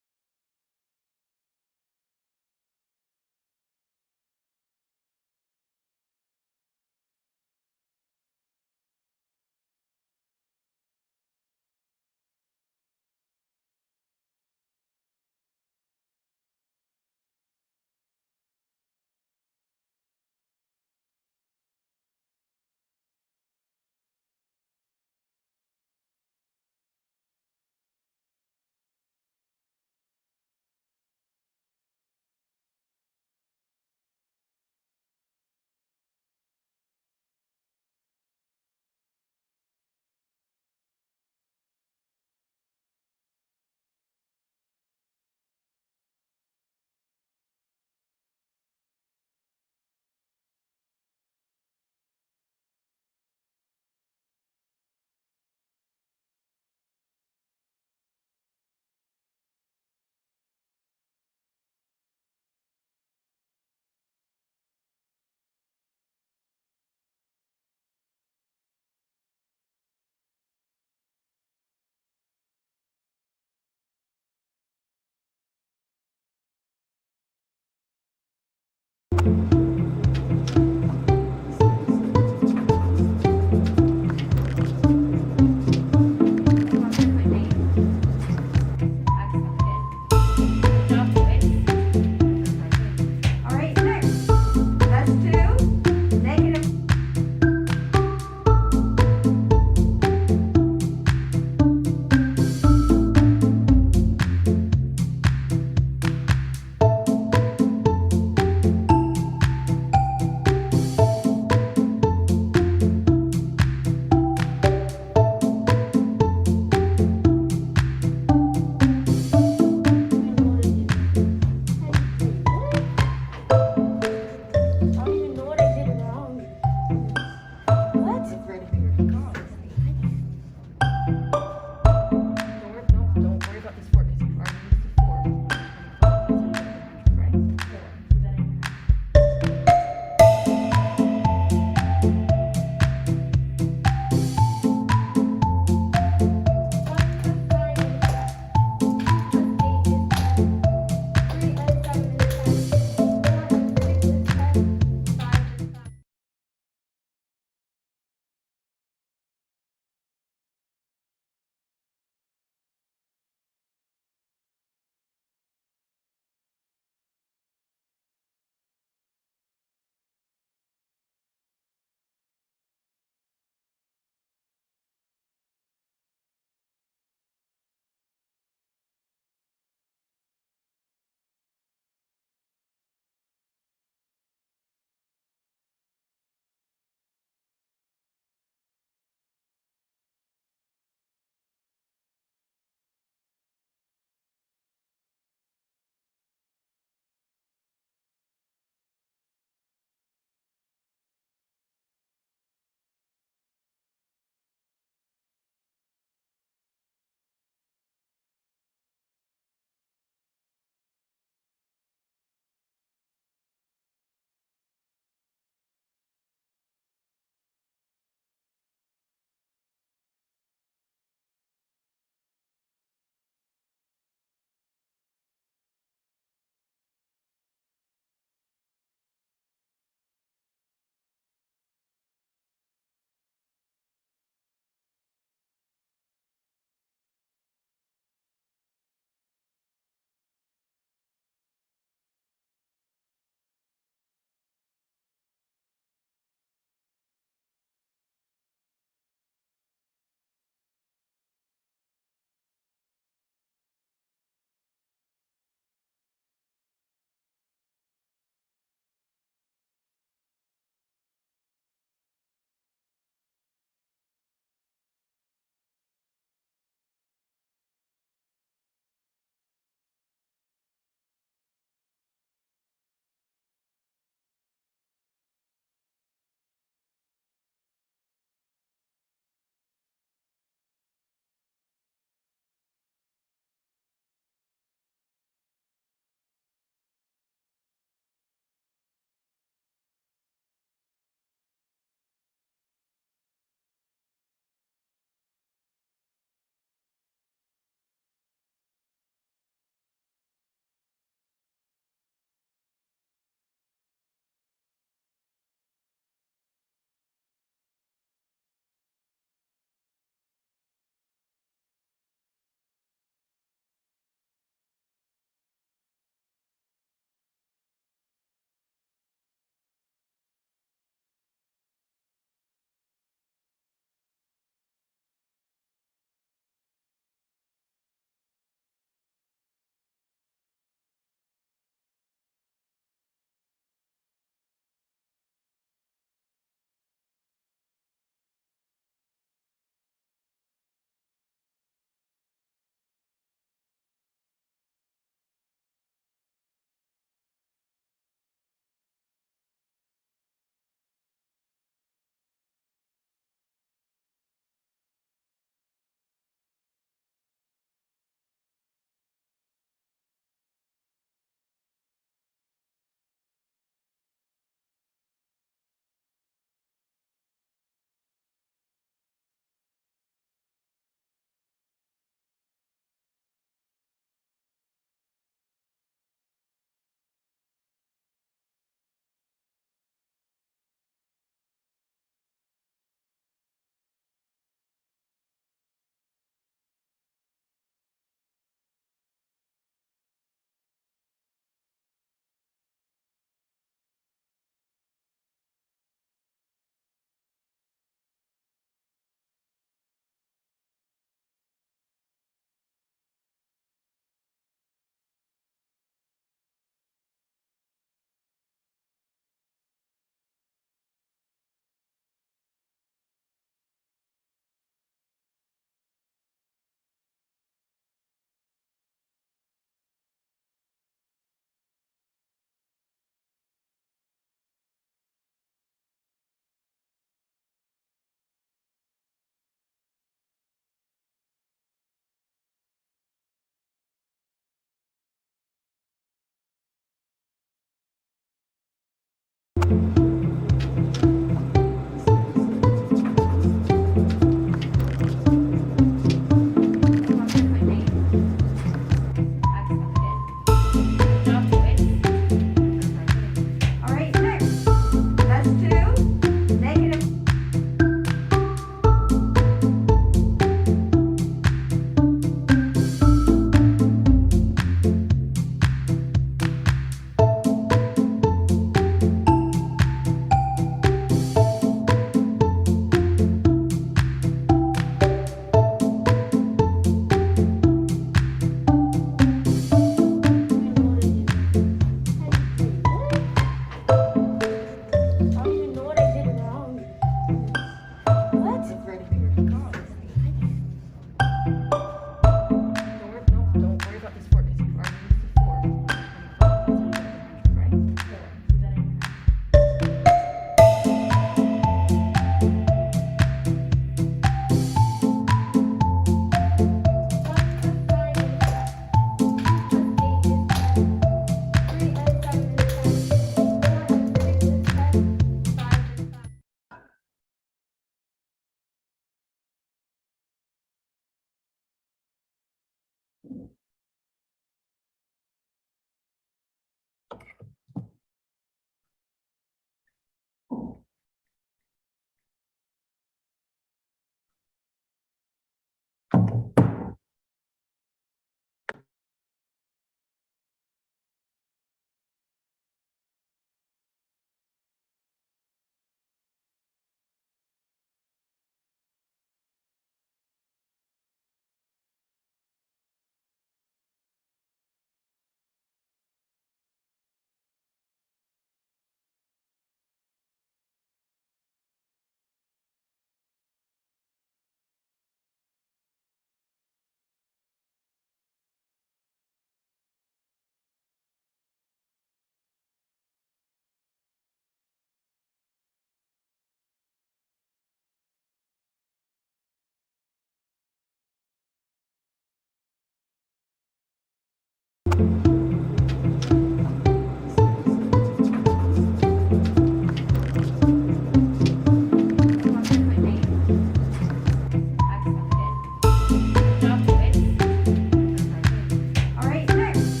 All right, next,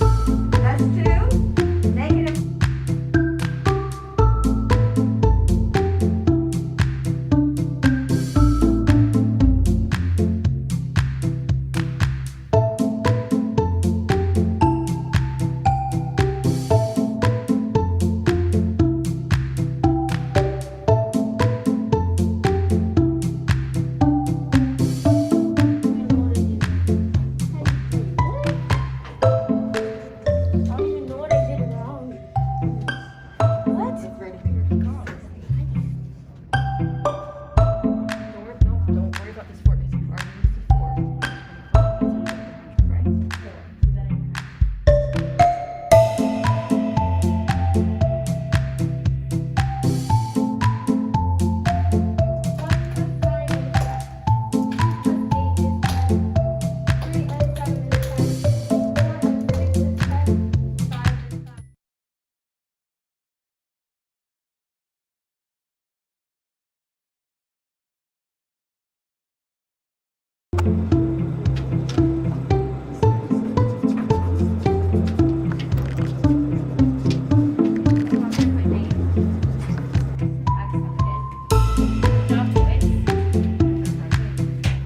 let's do negative. I don't even know what I did wrong. What? Don't worry about this four, because you've already used the four. Right? Is that incorrect?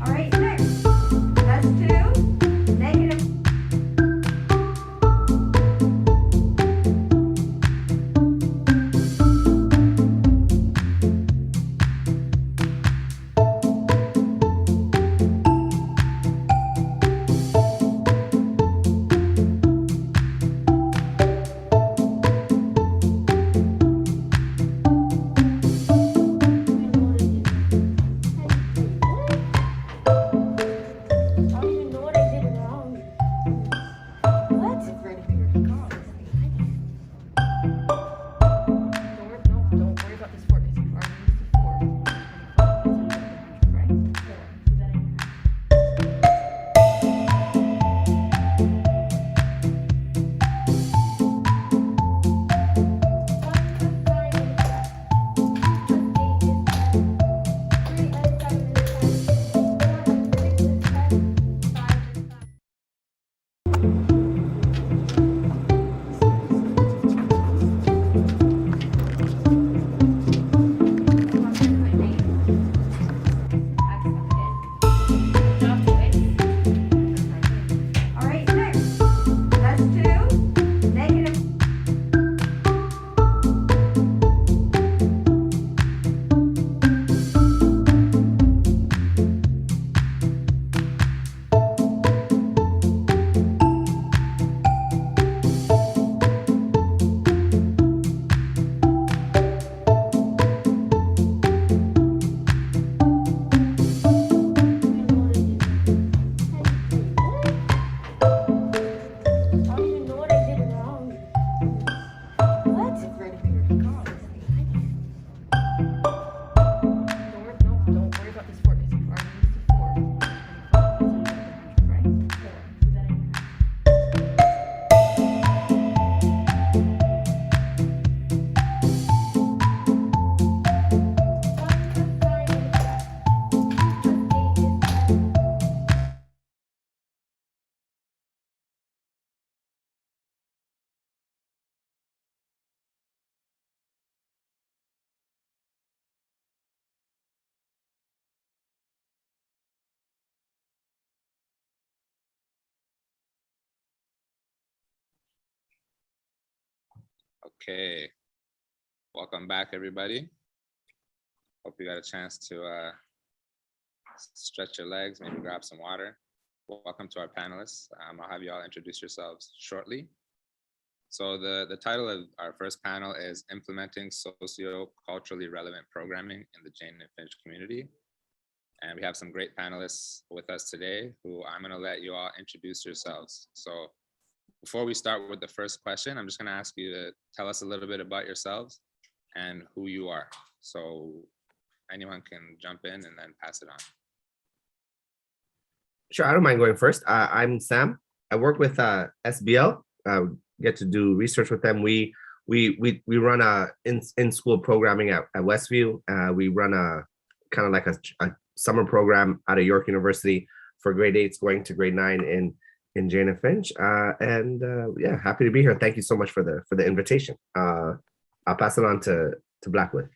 All right, next, let's do negative. Okay, welcome back, everybody. Hope you got a chance to stretch your legs, maybe grab some water. Welcome to our panelists. I'll have you all introduce yourselves shortly. So the title of our first panel is Implementing Socio-Culturally Relevant Programming in the Jane and Finch Community. And we have some great panelists with us today who I'm gonna let you all introduce yourselves. So before we start with the first question, I'm just gonna ask you to tell us a little bit about yourselves and who you are. So anyone can jump in and then pass it on. Sure, I don't mind going first. I'm Sam. I work with SBL. Get to do research with them. We run a in-school programming at Westview. We run a kind of like a summer program out of York University for grade 8s going to grade 9 in Jane and Finch. Yeah, happy to be here. Thank you so much for the invitation. I'll pass it on to Blackwood.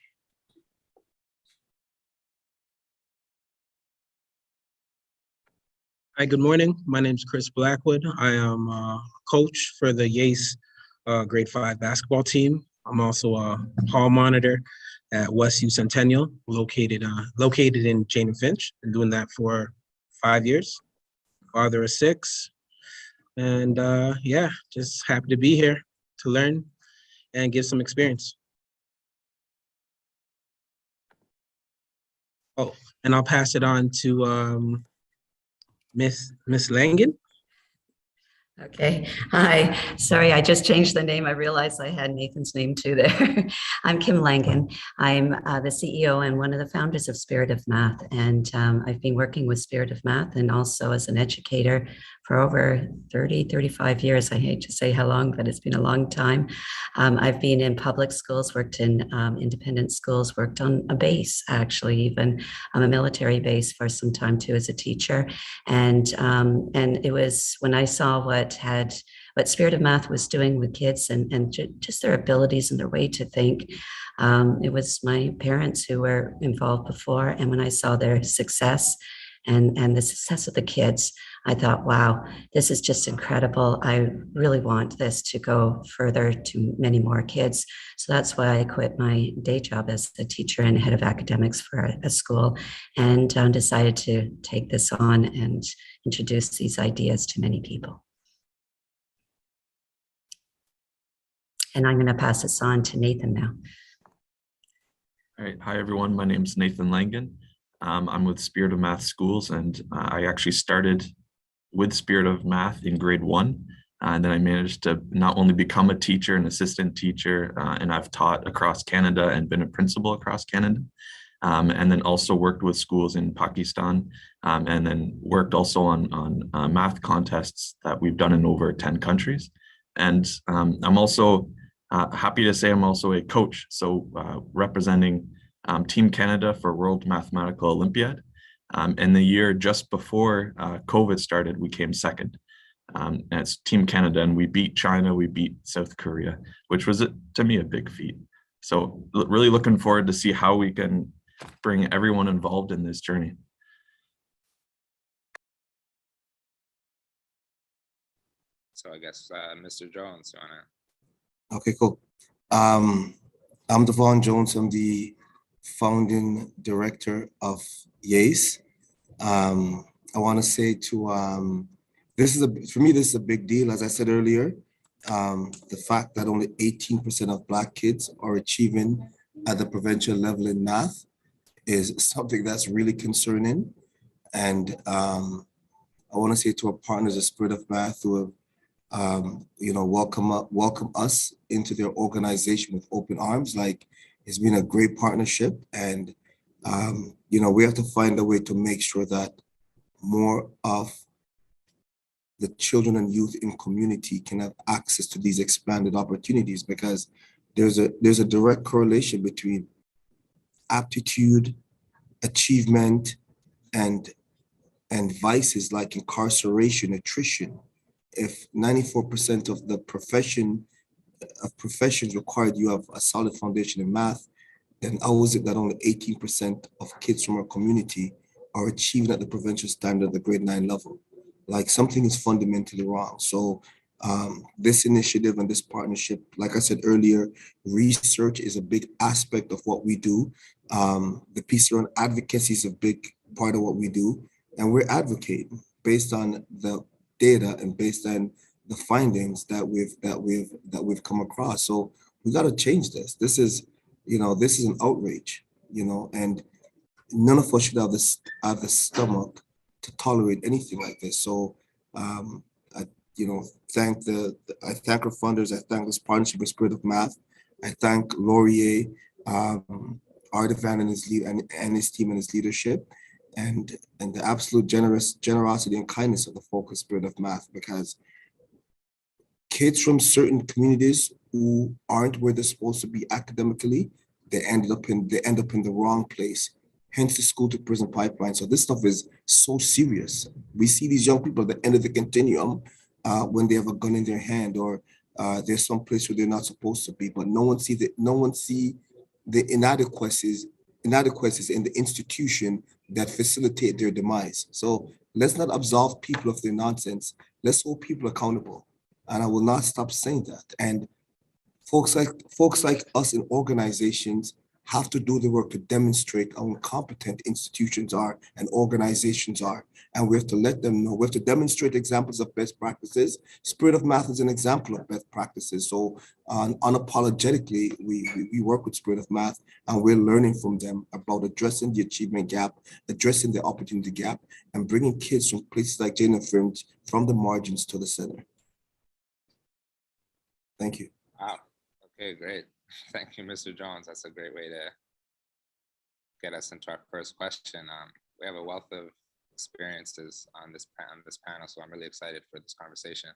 Hi, good morning. My name is Chris Blackwood. I am a coach for the YAAACE grade 5 basketball team. I'm also a hall monitor at Westview Centennial, located in Jane and Finch. Been doing that for 5 years. Father of 6. And yeah, just happy to be here to learn and give some experience. Oh, and I'll pass it on to Miss Langen. Okay, hi. Sorry, I just changed the name. I realized I had Nathan's name too there. I'm Kim Langen. I'm the CEO and one of the founders of Spirit of Math. And I've been working with Spirit of Math and also as an educator for over 35 years. I hate to say how long, but it's been a long time. I've been in public schools, worked in independent schools, worked on a base, actually, even a military base for some time too as a teacher. And it was when I saw what Spirit of Math was doing with kids and just their abilities and their way to think. It was my parents who were involved before. And when I saw their success and the success of the kids, I thought, wow, this is just incredible. I really want this to go further to many more kids. So that's why I quit my day job as a teacher and head of academics for a school and decided to take this on and introduce these ideas to many people. And I'm going to pass this on to Nathan now. All right. Hi, everyone. My name is Nathan Langen. I'm with Spirit of Math Schools, and I actually started with Spirit of Math in grade 1. And then I managed to not only become a teacher, an assistant teacher, and I've taught across Canada and been a principal across Canada. And then also worked with schools in Pakistan, and then worked also on math contests that we've done in over 10 countries. And I'm also happy to say I'm also a coach, so representing Team Canada for World Mathematical Olympiad. In the year just before COVID started, we came second as Team Canada, and we beat China, we beat South Korea, which was, to me, a big feat. So really looking forward to see how we can bring everyone involved in this journey. So I guess Mr. Jones, you wanna? Okay, cool. I'm Devon Jones. I'm the founding director of YAAACE. I want to say to for me, this is a big deal. As I said earlier, the fact that only 18% of Black kids are achieving at the provincial level in math is something that's really concerning. And I want to say to our partners at Spirit of Math who have welcome us into their organization with open arms. Like, it's been a great partnership, and we have to find a way to make sure that more of the children and youth in community can have access to these expanded opportunities, because there's a direct correlation between aptitude, achievement, and vices like incarceration, attrition. If 94% of the professions required you have a solid foundation in math, then how is it that only 18% of kids from our community are achieving at the provincial standard at the grade 9 level? Like, something is fundamentally wrong. So This initiative and this partnership, like I said earlier, research is a big aspect of what we do. The piece around advocacy is a big part of what we do, and we're advocating based on the data and based on the findings that we've come across. So we got to change this. This is an outrage, and none of us should have the stomach to tolerate anything like this. So I I thank our funders. I thank this partnership with Spirit of Math. I thank Laurier, Ardevan and his team and his leadership, and the absolute generosity and kindness of the focus Spirit of Math, because kids from certain communities who aren't where they're supposed to be academically, they end up in the wrong place. Hence the school to prison pipeline. So this stuff is so serious. We see these young people at the end of the continuum when they have a gun in their hand, or there's some place where they're not supposed to be, but no one see the inadequacies in the institution that facilitate their demise. So let's not absolve people of their nonsense. Let's hold people accountable. And I will not stop saying that. And folks like us in organizations have to do the work to demonstrate how incompetent institutions are and organizations are. And we have to let them know. We have to demonstrate examples of best practices. Spirit of Math is an example of best practices. So unapologetically, we work with Spirit of Math, and we're learning from them about addressing the achievement gap, addressing the opportunity gap, and bringing kids from places like Jane and Finch from the margins to the center. Thank you. Wow. Okay, great. Thank you, Mr. Jones. That's a great way to get us into our first question. We have a wealth of experiences on this panel, so I'm really excited for this conversation.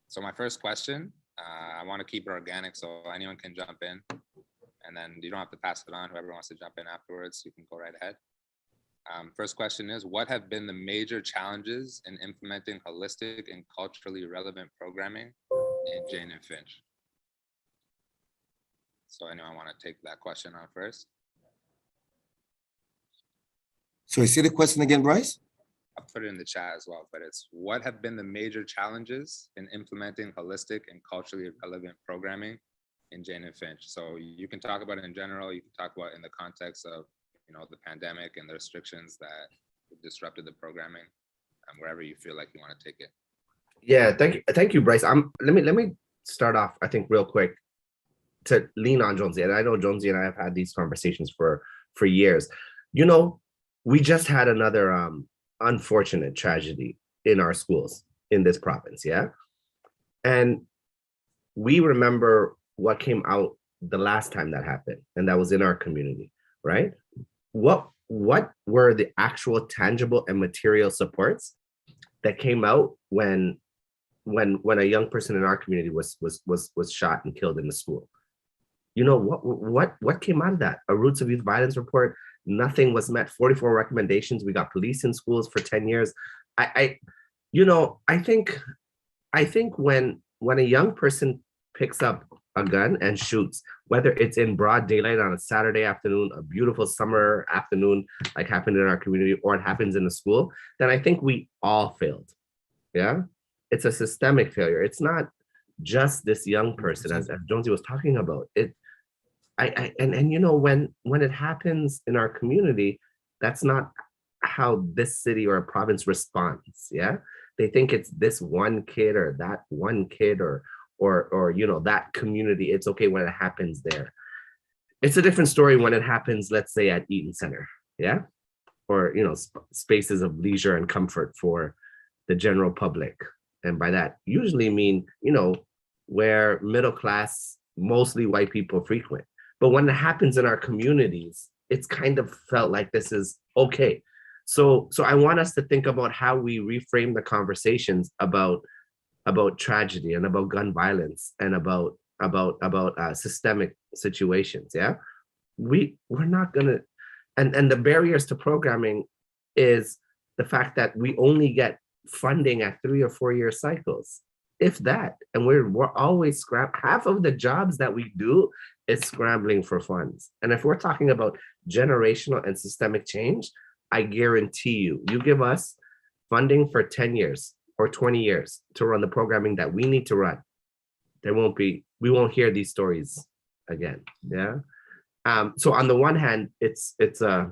So my first question, I want to keep it organic, so anyone can jump in, and then you don't have to pass it on. Whoever wants to jump in afterwards, you can go right ahead. First question is, what have been the major challenges in implementing holistic and culturally relevant programming in Jane and Finch? So anyone want to take that question on first? Sorry, say the question again, Bryce? I'll put it in the chat as well, but it's, what have been the major challenges in implementing holistic and culturally relevant programming in Jane and Finch? So you can talk about it in general, you can talk about it in the context of the pandemic and the restrictions that disrupted the programming, and wherever you feel like you want to take it. Yeah, thank you, Bryce. Let me start off, I think, real quick to lean on Jonesy. And I know Jonesy and I have had these conversations for years. We just had another unfortunate tragedy in our schools in this province, yeah? And we remember what came out the last time that happened, and that was in our community, right? What were the actual tangible and material supports that came out when a young person in our community was shot and killed in the school? What came out of that? A Roots of Youth Violence report. Nothing was met. 44 recommendations. We got police in schools for 10 years. I think when a young person picks up a gun and shoots, whether it's in broad daylight on a Saturday afternoon, a beautiful summer afternoon, like happened in our community, or it happens in a school, then I think we all failed. Yeah, it's a systemic failure. It's not just this young person, as Jonesy was talking about. When it happens in our community, that's not how this city or a province responds. Yeah, they think it's this one kid or that one kid or that community. It's okay when it happens there. It's a different story when it happens, let's say, at Eaton Center, yeah, or spaces of leisure and comfort for the general public. And by that usually mean where middle class, mostly white people frequent. But when it happens in our communities, it's kind of felt like this is okay. So I want us to think about how we reframe the conversations about tragedy and about gun violence and about systemic situations. Yeah, we're not gonna, and the barriers to programming is the fact that we only get funding at 3 or 4 year cycles, if that, and we're always half of the jobs that we do is scrambling for funds. And if we're talking about generational and systemic change, I guarantee you give us funding for 10 years or 20 years to run the programming that we need to run, we won't hear these stories again. Yeah. So on the one hand, it's a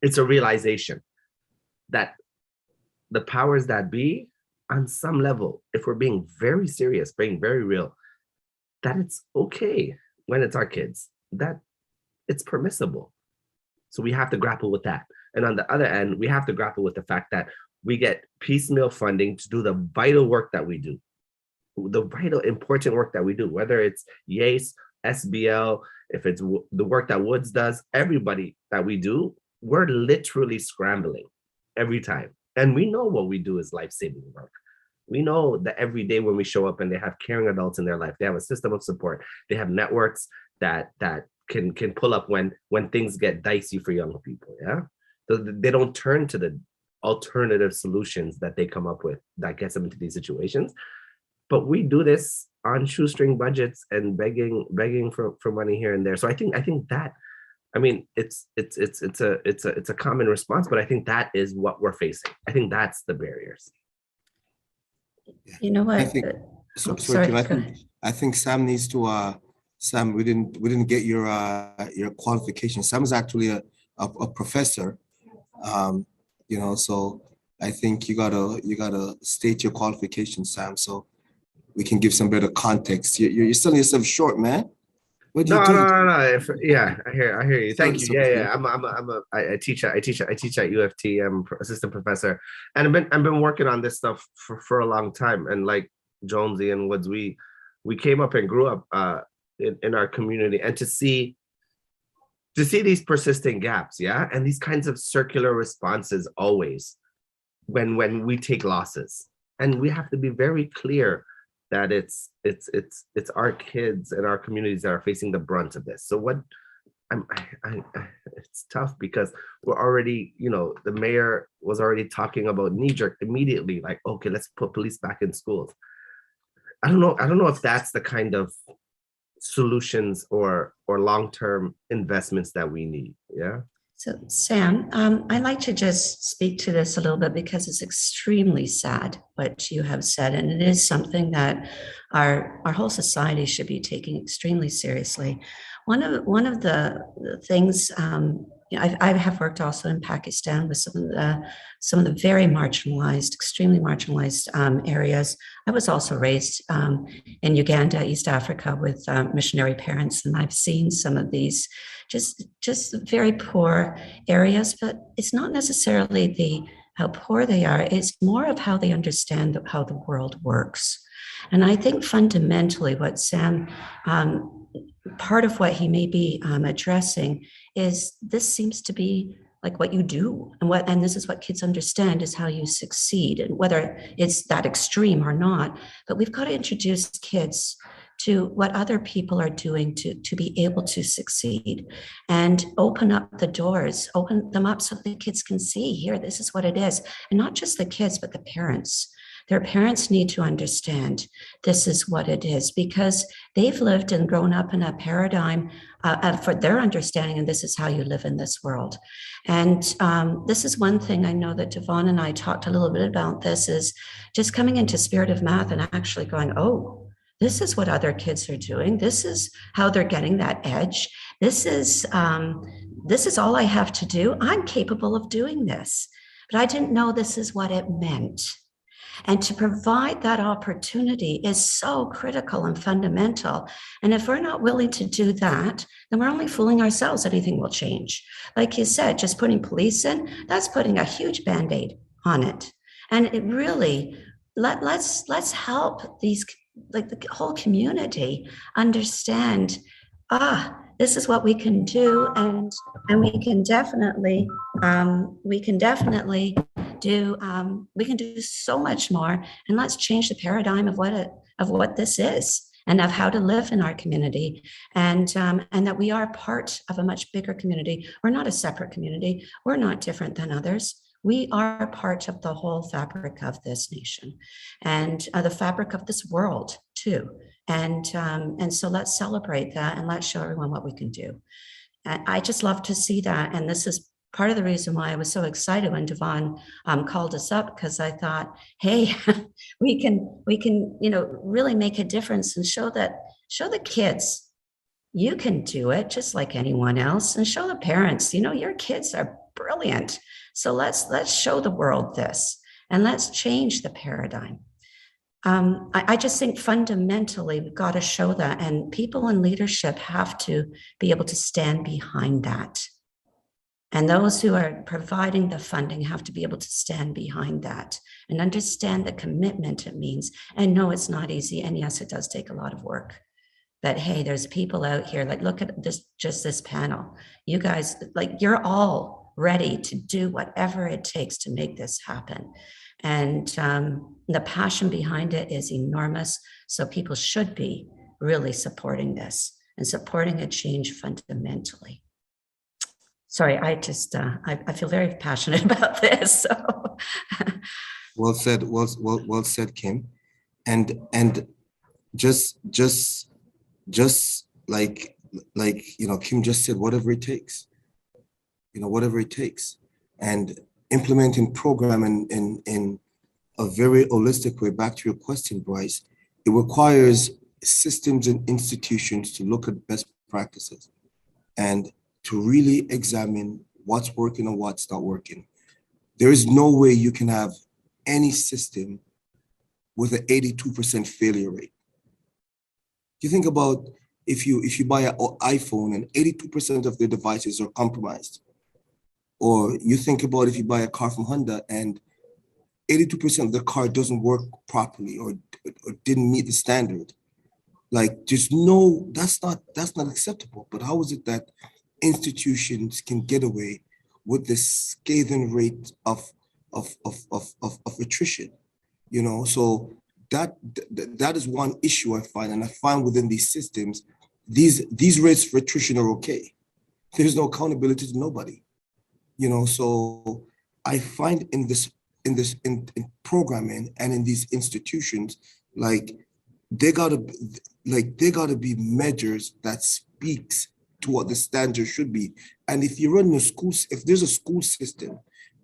realization that the powers that be, on some level, if we're being very serious, being very real, that it's okay when it's our kids, that it's permissible. So we have to grapple with that. And on the other end, we have to grapple with the fact that we get piecemeal funding to do the vital work that we do, the vital important work that we do, whether it's YAAACE, SBL, if it's the work that Woods does, everybody that we do, we're literally scrambling every time. And we know what we do is life-saving work. We know that every day when we show up and they have caring adults in their life, they have a system of support, they have networks that can pull up when things get dicey for young people. Yeah. So they don't turn to the alternative solutions that they come up with that gets them into these situations. But we do this on shoestring budgets and begging for money here and there. So I think that, I mean, it's a common response, but I think that is what we're facing. I think that's the barriers. You know what? I think, I think Sam needs to, Sam, we didn't get your qualification. Sam is actually a professor, you know, so I think you gotta state your qualification, Sam, so we can give some better context. You're selling yourself short, man. What do you do? No. Yeah, I hear you. Thank you. Yeah. I teach at UFT. I'm assistant professor, and I've been working on this stuff for a long time. And like Jonesy and Woods, we came up and grew up in our community, and to see these persistent gaps, yeah, and these kinds of circular responses always when we take losses, and we have to be very clear that it's our kids and our communities that are facing the brunt of this. So it's tough because we're already, you know, the mayor was already talking about knee-jerk immediately, like, okay, let's put police back in schools. I don't know if that's the kind of solutions or long-term investments that we need. Yeah. So Sam, I'd like to just speak to this a little bit because it's extremely sad what you have said, and it is something that our whole society should be taking extremely seriously. One of the things, I have worked also in Pakistan with some of the very marginalized, extremely marginalized areas. I was also raised in Uganda, East Africa, with missionary parents, and I've seen some of these just very poor areas. But it's not necessarily how poor they are; it's more of how they understand how the world works. And I think fundamentally, what Sam, part of what he may be addressing is this seems to be like what you do, and this is what kids understand is how you succeed, and whether it's that extreme or not. But we've got to introduce kids to what other people are doing to be able to succeed, and open up the doors, open them up so the kids can see, here, this is what it is. And not just the kids, but the parents. Their parents need to understand this is what it is, because they've lived and grown up in a paradigm for their understanding, and this is how you live in this world. And this is one thing I know that Devon and I talked a little bit about. This is just coming into Spirit of Math and actually going, oh, this is what other kids are doing. This is how they're getting that edge. This is all I have to do. I'm capable of doing this, but I didn't know this is what it meant. And to provide that opportunity is so critical and fundamental. And if we're not willing to do that, then we're only fooling ourselves. Anything will change. Like you said, just putting police in, that's putting a huge Band-Aid on it. And it really, let's help these, like the whole community, understand, this is what we can do, and we can definitely do so much more. And let's change the paradigm of what this is, and of how to live in our community, and that we are part of a much bigger community. We're not a separate community. We're not different than others. We are part of the whole fabric of this nation, and the fabric of this world too. And so let's celebrate that, and let's show everyone what we can do. And I just love to see that. And this is part of the reason why I was so excited when Devon called us up, because I thought, hey, we can, really make a difference and show the kids, you can do it just like anyone else, and show the parents, your kids are brilliant. So let's show the world this, and let's change the paradigm. I just think fundamentally we've got to show that, and people in leadership have to be able to stand behind that. And those who are providing the funding have to be able to stand behind that and understand the commitment it means. And no, it's not easy. And yes, it does take a lot of work. But hey, there's people out here, like, look at this panel. You guys, like, you're all ready to do whatever it takes to make this happen. And the passion behind it is enormous. So people should be really supporting this and supporting a change fundamentally. Sorry, I just, I feel very passionate about this. So. Well said, Kim. And just like, Kim just said, whatever it takes, whatever it takes. And implementing program in a very holistic way, back to your question, Bryce, it requires systems and institutions to look at best practices and to really examine what's working and what's not working. There is no way you can have any system with an 82% failure rate. You think about if you buy an iPhone and 82% of the devices are compromised, or you think about if you buy a car from Honda and 82% of the car doesn't work properly or didn't meet the standard. Like, that's not acceptable. But how is it that institutions can get away with this scathing rate of attrition? So that is one issue I find, and I find within these systems, these rates for attrition are okay. There's no accountability to nobody. So I find in programming and in these institutions, like, they gotta be measures that speaks to what the standard should be. And if you're running a school, if there's a school system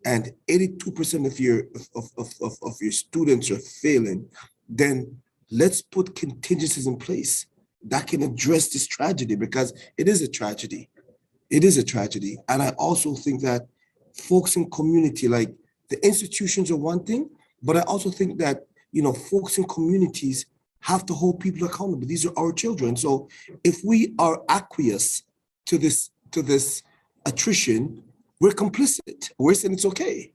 and 82% of your students are failing, then let's put contingencies in place that can address this tragedy, because it is a tragedy. It is a tragedy. And I also think that folks in community, like, the institutions are one thing, but I also think that, folks in communities have to hold people accountable. These are our children. So if we are aqueous to this attrition, we're complicit. We're saying it's okay.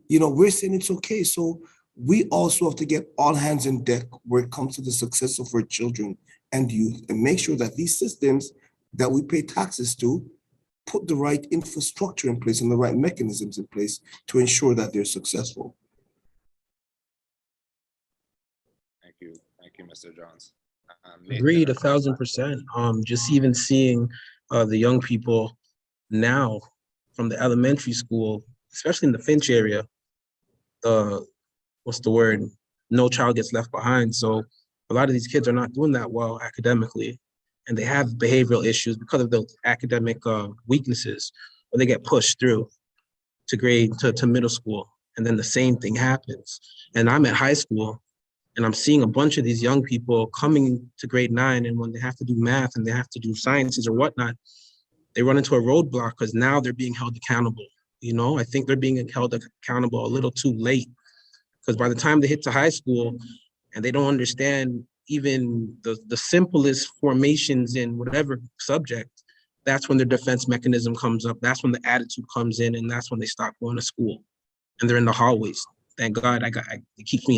We're saying it's okay. So we also have to get all hands on deck where it comes to the success of our children and youth, and make sure that these systems that we pay taxes to put the right infrastructure in place and the right mechanisms in place to ensure that they're successful. Thank you, Mr. Johns. Agreed, 1,000%. Just even seeing the young people now from the elementary school, especially in the Finch area, no child gets left behind. So a lot of these kids are not doing that well academically, and they have behavioral issues because of those academic weaknesses, or they get pushed through to middle school. And then the same thing happens. And I'm at high school, and I'm seeing a bunch of these young people coming to grade 9, and when they have to do math and they have to do sciences or whatnot, they run into a roadblock because now they're being held accountable. I think they're being held accountable a little too late, because by the time they hit to high school and they don't understand even the simplest formations in whatever subject, that's when their defense mechanism comes up. That's when the attitude comes in, and that's when they stop going to school and they're in the hallways. Thank God, it keeps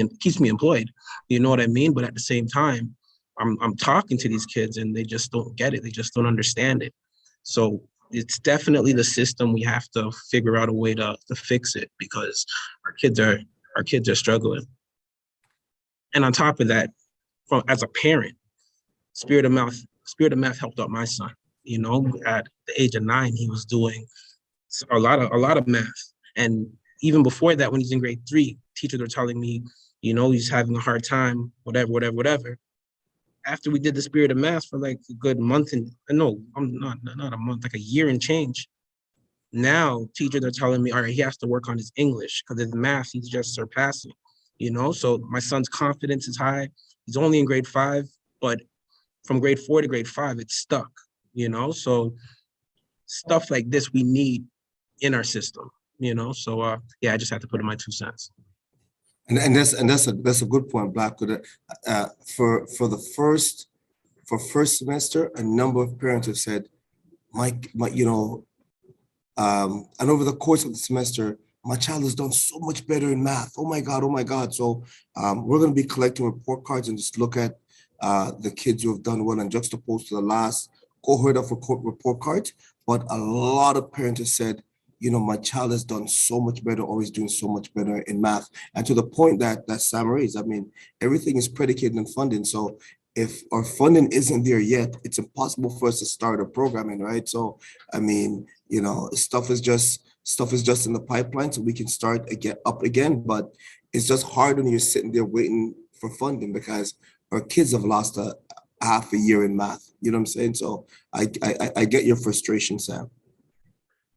me employed. You know what I mean? But at the same time, I'm talking to these kids and they just don't get it. They just don't understand it. So it's definitely the system. We have to figure out a way to fix it, because our kids are struggling. And on top of that, as a parent, Spirit of Math helped out my son. At the age of 9, he was doing a lot of math. And even before that, when he's in grade 3, teachers were telling me, he's having a hard time, whatever. After we did the Spirit of Math for like a good month, I'm not a month, like a year and change, Now teachers are telling me, all right, he has to work on his English because his math, he's just surpassing, So my son's confidence is high. He's only in grade 5, but from grade 4 to grade 5, it's stuck, So stuff like this we need in our system, So yeah, I just have to put in my 2 cents. And that's a good point, Blackwood. For first semester, a number of parents have said, and over the course of the semester, my child has done so much better in math. Oh my God, oh my God. So we're going to be collecting report cards and just look at the kids who have done well and juxtapose to the last cohort of report cards. But a lot of parents have said, my child has done so much better, or is doing so much better in math. And to the point that Sam raised, I mean, everything is predicated on funding. So if our funding isn't there yet, it's impossible for us to start a programming, right? So, I mean, stuff is just in the pipeline, so we can start up again. But it's just hard when you're sitting there waiting for funding, because our kids have lost a half a year in math. You know what I'm saying? So I get your frustration, Sam.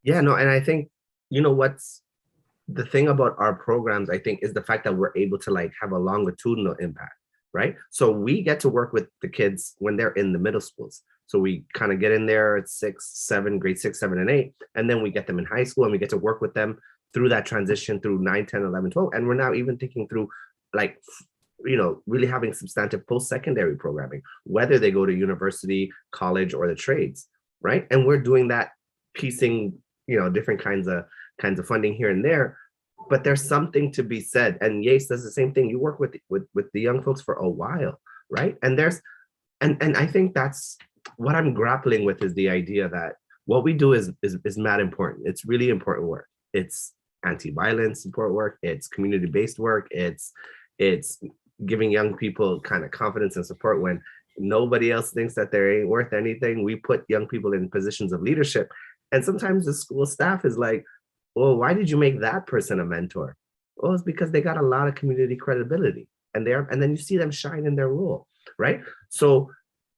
Yeah, no, and I think, what's the thing about our programs, I think, is the fact that we're able to have a longitudinal impact, right? So we get to work with the kids when they're in the middle schools. So we kind of get in there at grade 6, 7, and 8, and then we get them in high school, and we get to work with them through that transition through 9, 10, 11, 12. And we're now even thinking through really having substantive post-secondary programming, whether they go to university, college, or the trades, right? And we're doing that, piecing, different kinds of funding here and there. But there's something to be said, and YAAACE does the same thing. You work with the young folks for a while, right? And I think that's what I'm grappling with, is the idea that what we do is mad important. It's really important work. It's anti-violence support work. It's community-based work. It's giving young people kind of confidence and support when nobody else thinks that they ain't worth anything. We put young people in positions of leadership, and sometimes the school staff is like, well, why did you make that person a mentor? Well, it's because they got a lot of community credibility, and then you see them shine in their role, right? So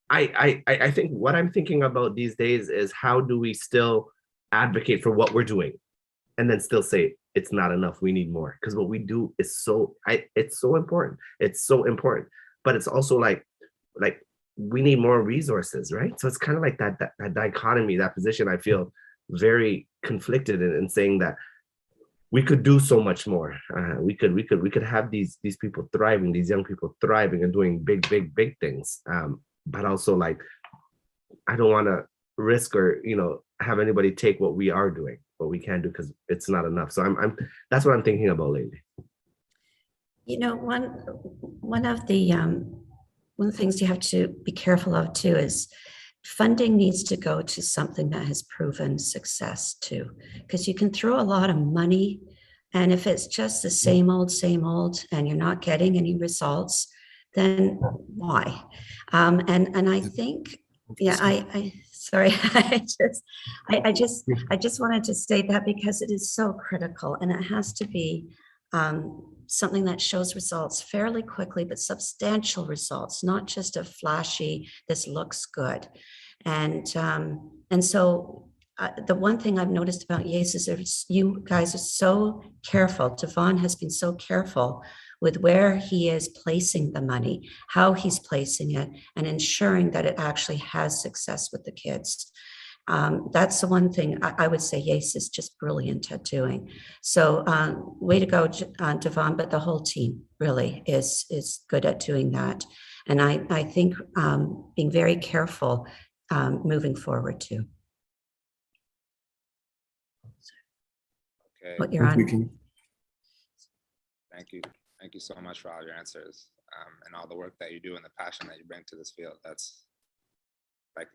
I think what I'm thinking about these days is, how do we still advocate for what we're doing, and then still say it's not enough, we need more? Because what we do is it's so important. It's so important, but it's also like we need more resources, right? So it's kind of like that dichotomy, that position. I feel very conflicted in saying that we could do so much more. We could have these people thriving, these young people thriving and doing big things. But also, I don't want to risk or have anybody take what we are doing, what we can do, because it's not enough. So that's what I'm thinking about lately. One of the things you have to be careful of too is funding needs to go to something that has proven success too, because you can throw a lot of money, and if it's just the same old, and you're not getting any results, then why? And I think, yeah, I sorry, I just wanted to state that, because it is so critical, and it has to be something that shows results fairly quickly, but substantial results, not just a flashy, this looks good. And so the one thing I've noticed about YAAACE is you guys are so careful. Devon has been so careful with where he is placing the money, how he's placing it, and ensuring that it actually has success with the kids. That's the one thing I would say YAAACE is just brilliant at doing. So way to go, Devon, but the whole team really is good at doing that. And I think being very careful moving forward too. Okay. What you're on. Thank you. Thank you so much for all your answers and all the work that you do and the passion that you bring to this field. That's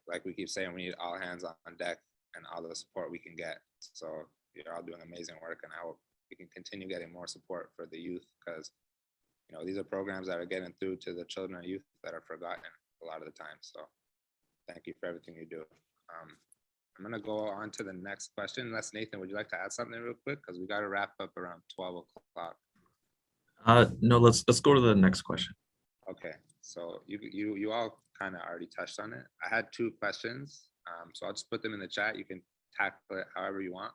like we keep saying, we need all hands on deck and all the support we can get. So you're all doing amazing work, and I hope we can continue getting more support for the youth, because these are programs that are getting through to the children and youth that are forgotten a lot of the time. So thank you for everything you do. I'm gonna go on to the next question. Unless Nathan, would you like to add something real quick? Because we got to wrap up around 12 o'clock. No, let's go to the next question. Okay, so you all kind of already touched on it. I had 2 questions, so I'll just put them in the chat. You can tackle it however you want.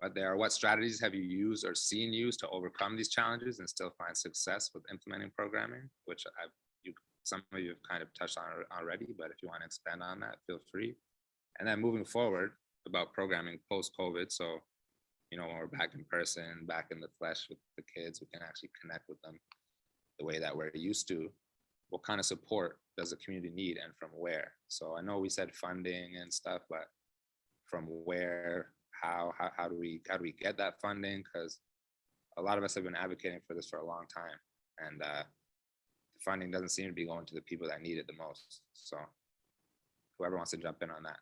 but they are, what strategies have you used or seen used to overcome these challenges and still find success with implementing programming, which some of you have kind of touched on already, but if you want to expand on that, feel free. And then moving forward about programming post-COVID, so, you know, when we're back in person, back in the flesh with the kids, we can actually connect with them the way that we're used to. What kind of support does the community need and from where? So I know we said funding and stuff, but from where, how do we get that funding? Because a lot of us have been advocating for this for a long time, and the funding doesn't seem to be going to the people that need it the most. So whoever wants to jump in on that.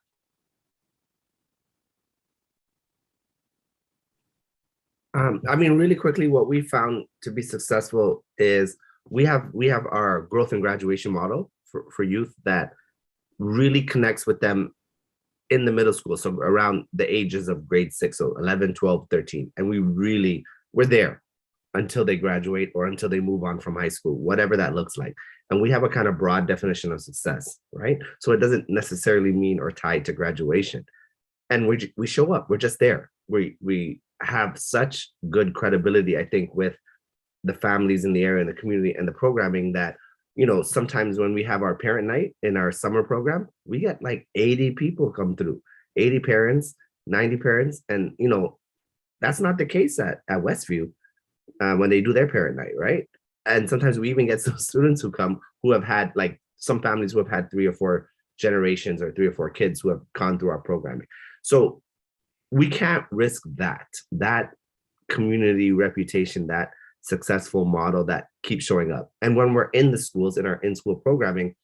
I mean, really quickly, what we found to be successful is we have our growth and graduation model for youth that really connects with them in the middle school. So around the ages of grade 6, so 11, 12, 13. And we're there until they graduate or until they move on from high school, whatever that looks like. And we have a kind of broad definition of success, right? So it doesn't necessarily mean or tied to graduation. And we show up, we're just there. We have such good credibility, I think, with the families in the area and the community and the programming that, you know, sometimes when we have our parent night in our summer program, we get like 80 people come through, 80 parents, 90 parents. And, you know, that's not the case at Westview when they do their parent night, right? And sometimes we even get some students who come who have had, like, some families who have had 3 or 4 generations or 3 or 4 kids who have gone through our programming. So we can't risk that community reputation, that successful model that keeps showing up. And when we're in the schools, in our in-school programming,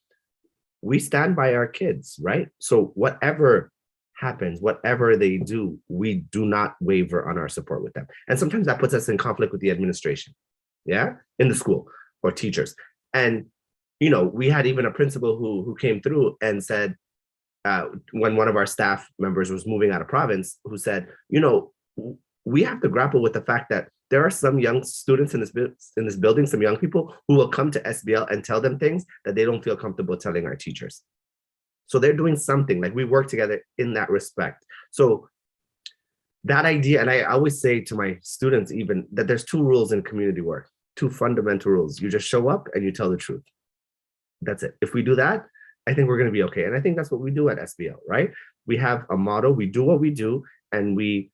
we stand by our kids, right? So whatever happens, whatever they do, we do not waver on our support with them. And sometimes that puts us in conflict with the administration, yeah, in the school or teachers. And, you know, we had even a principal who came through and said, when one of our staff members was moving out of province, who said, you know, we have to grapple with the fact that there are some young students in this building, some young people who will come to SBL and tell them things that they don't feel comfortable telling our teachers. So they're doing something, like we work together in that respect. So that idea, and I always say to my students even, that there's 2 rules in community work, 2 fundamental rules. You just show up and you tell the truth. That's it. If we do that, I think we're going to be okay. And I think that's what we do at SBL, right? We have a motto, we do what we do, and we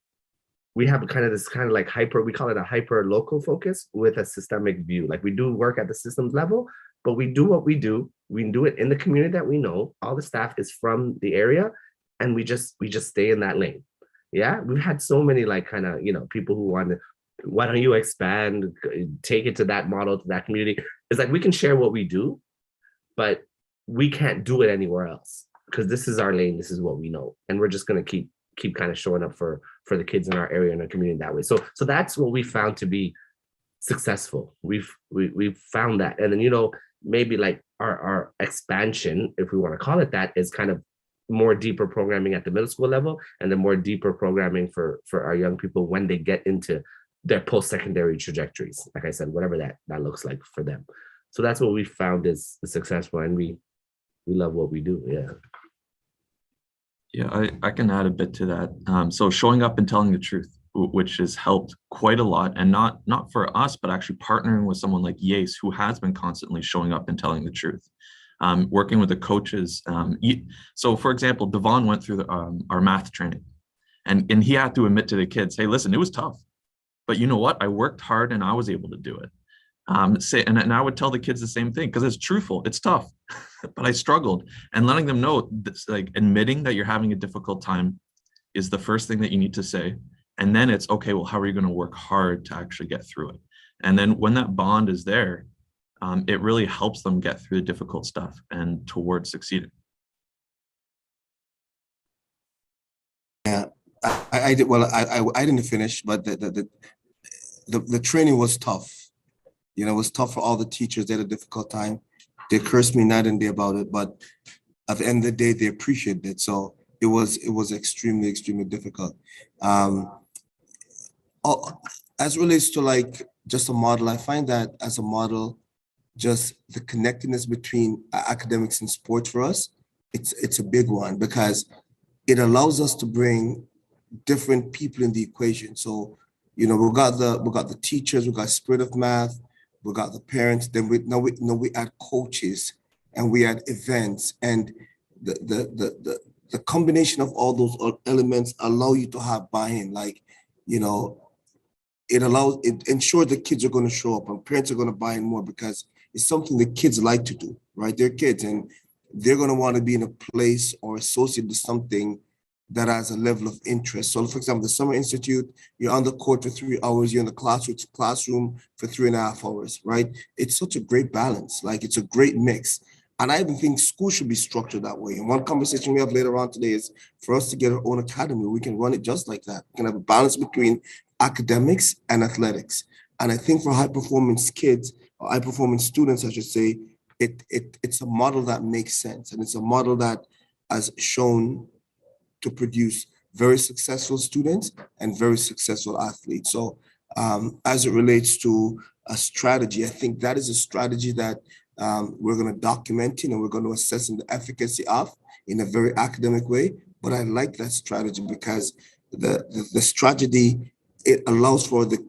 have this kind of like we call it a hyper local focus with a systemic view. Like we do work at the systems level, but we do what we do. We do it in the community that we know. All the staff is from the area, and we just stay in that lane. Yeah, we've had so many like kind of, you know, people who want to, why don't you expand, take it to that model, to that community. It's like we can share what we do, but we can't do it anywhere else because this is our lane. This is what we know, and we're just going to keep kind of showing up for the kids in our area and our community that way. So that's what we found to be successful. We've found that, and then, you know, maybe like our expansion, if we want to call it that, is kind of more deeper programming at the middle school level, and then more deeper programming for our young people when they get into their post-secondary trajectories. Like I said, whatever that looks like for them. So that's what we found is successful, and we love what we do. Yeah. Yeah, I can add a bit to that. So showing up and telling the truth, which has helped quite a lot, and not for us, but actually partnering with someone like YAAACE, who has been constantly showing up and telling the truth. Working with the coaches. So for example, Devon went through our math training, and he had to admit to the kids, hey, listen, it was tough, but you know what? I worked hard and I was able to do it. And I would tell the kids the same thing, because it's truthful, it's tough, but I struggled. And letting them know, like, admitting that you're having a difficult time is the first thing that you need to say. And then it's, okay, well, how are you going to work hard to actually get through it? And then when that bond is there, it really helps them get through the difficult stuff and towards succeeding. Yeah, I didn't finish, but the training was tough. You know, it was tough for all the teachers. They had a difficult time. They cursed me night and day about it, but at the end of the day, they appreciated it. So it was extremely, extremely difficult. As relates to like just a model, I find that as a model, just the connectedness between academics and sports for us, it's a big one, because it allows us to bring different people in the equation. So, we got the teachers, we got Spirit of Math, we got the parents, then we add coaches and we add events, and the combination of all those elements allow you to have buy-in. Like, it ensures the kids are going to show up and parents are going to buy in more because it's something the kids like to do, right? They're kids and they're going to want to be in a place or associated with something that has a level of interest. So for example, the Summer Institute, you're on the court for 3 hours, you're in the classroom for 3.5 hours, right? It's such a great balance. Like, it's a great mix. And I even think school should be structured that way. And one conversation we have later on today is for us to get our own academy. We can run it just like that. We can have a balance between academics and athletics. And I think for high performance kids, or high performance students, I should say, it's a model that makes sense. And it's a model that has shown to produce very successful students and very successful athletes. So as it relates to a strategy, I think that is a strategy that we're going to document and we're going to assess the efficacy of in a very academic way. But I like that strategy because the strategy, it allows for the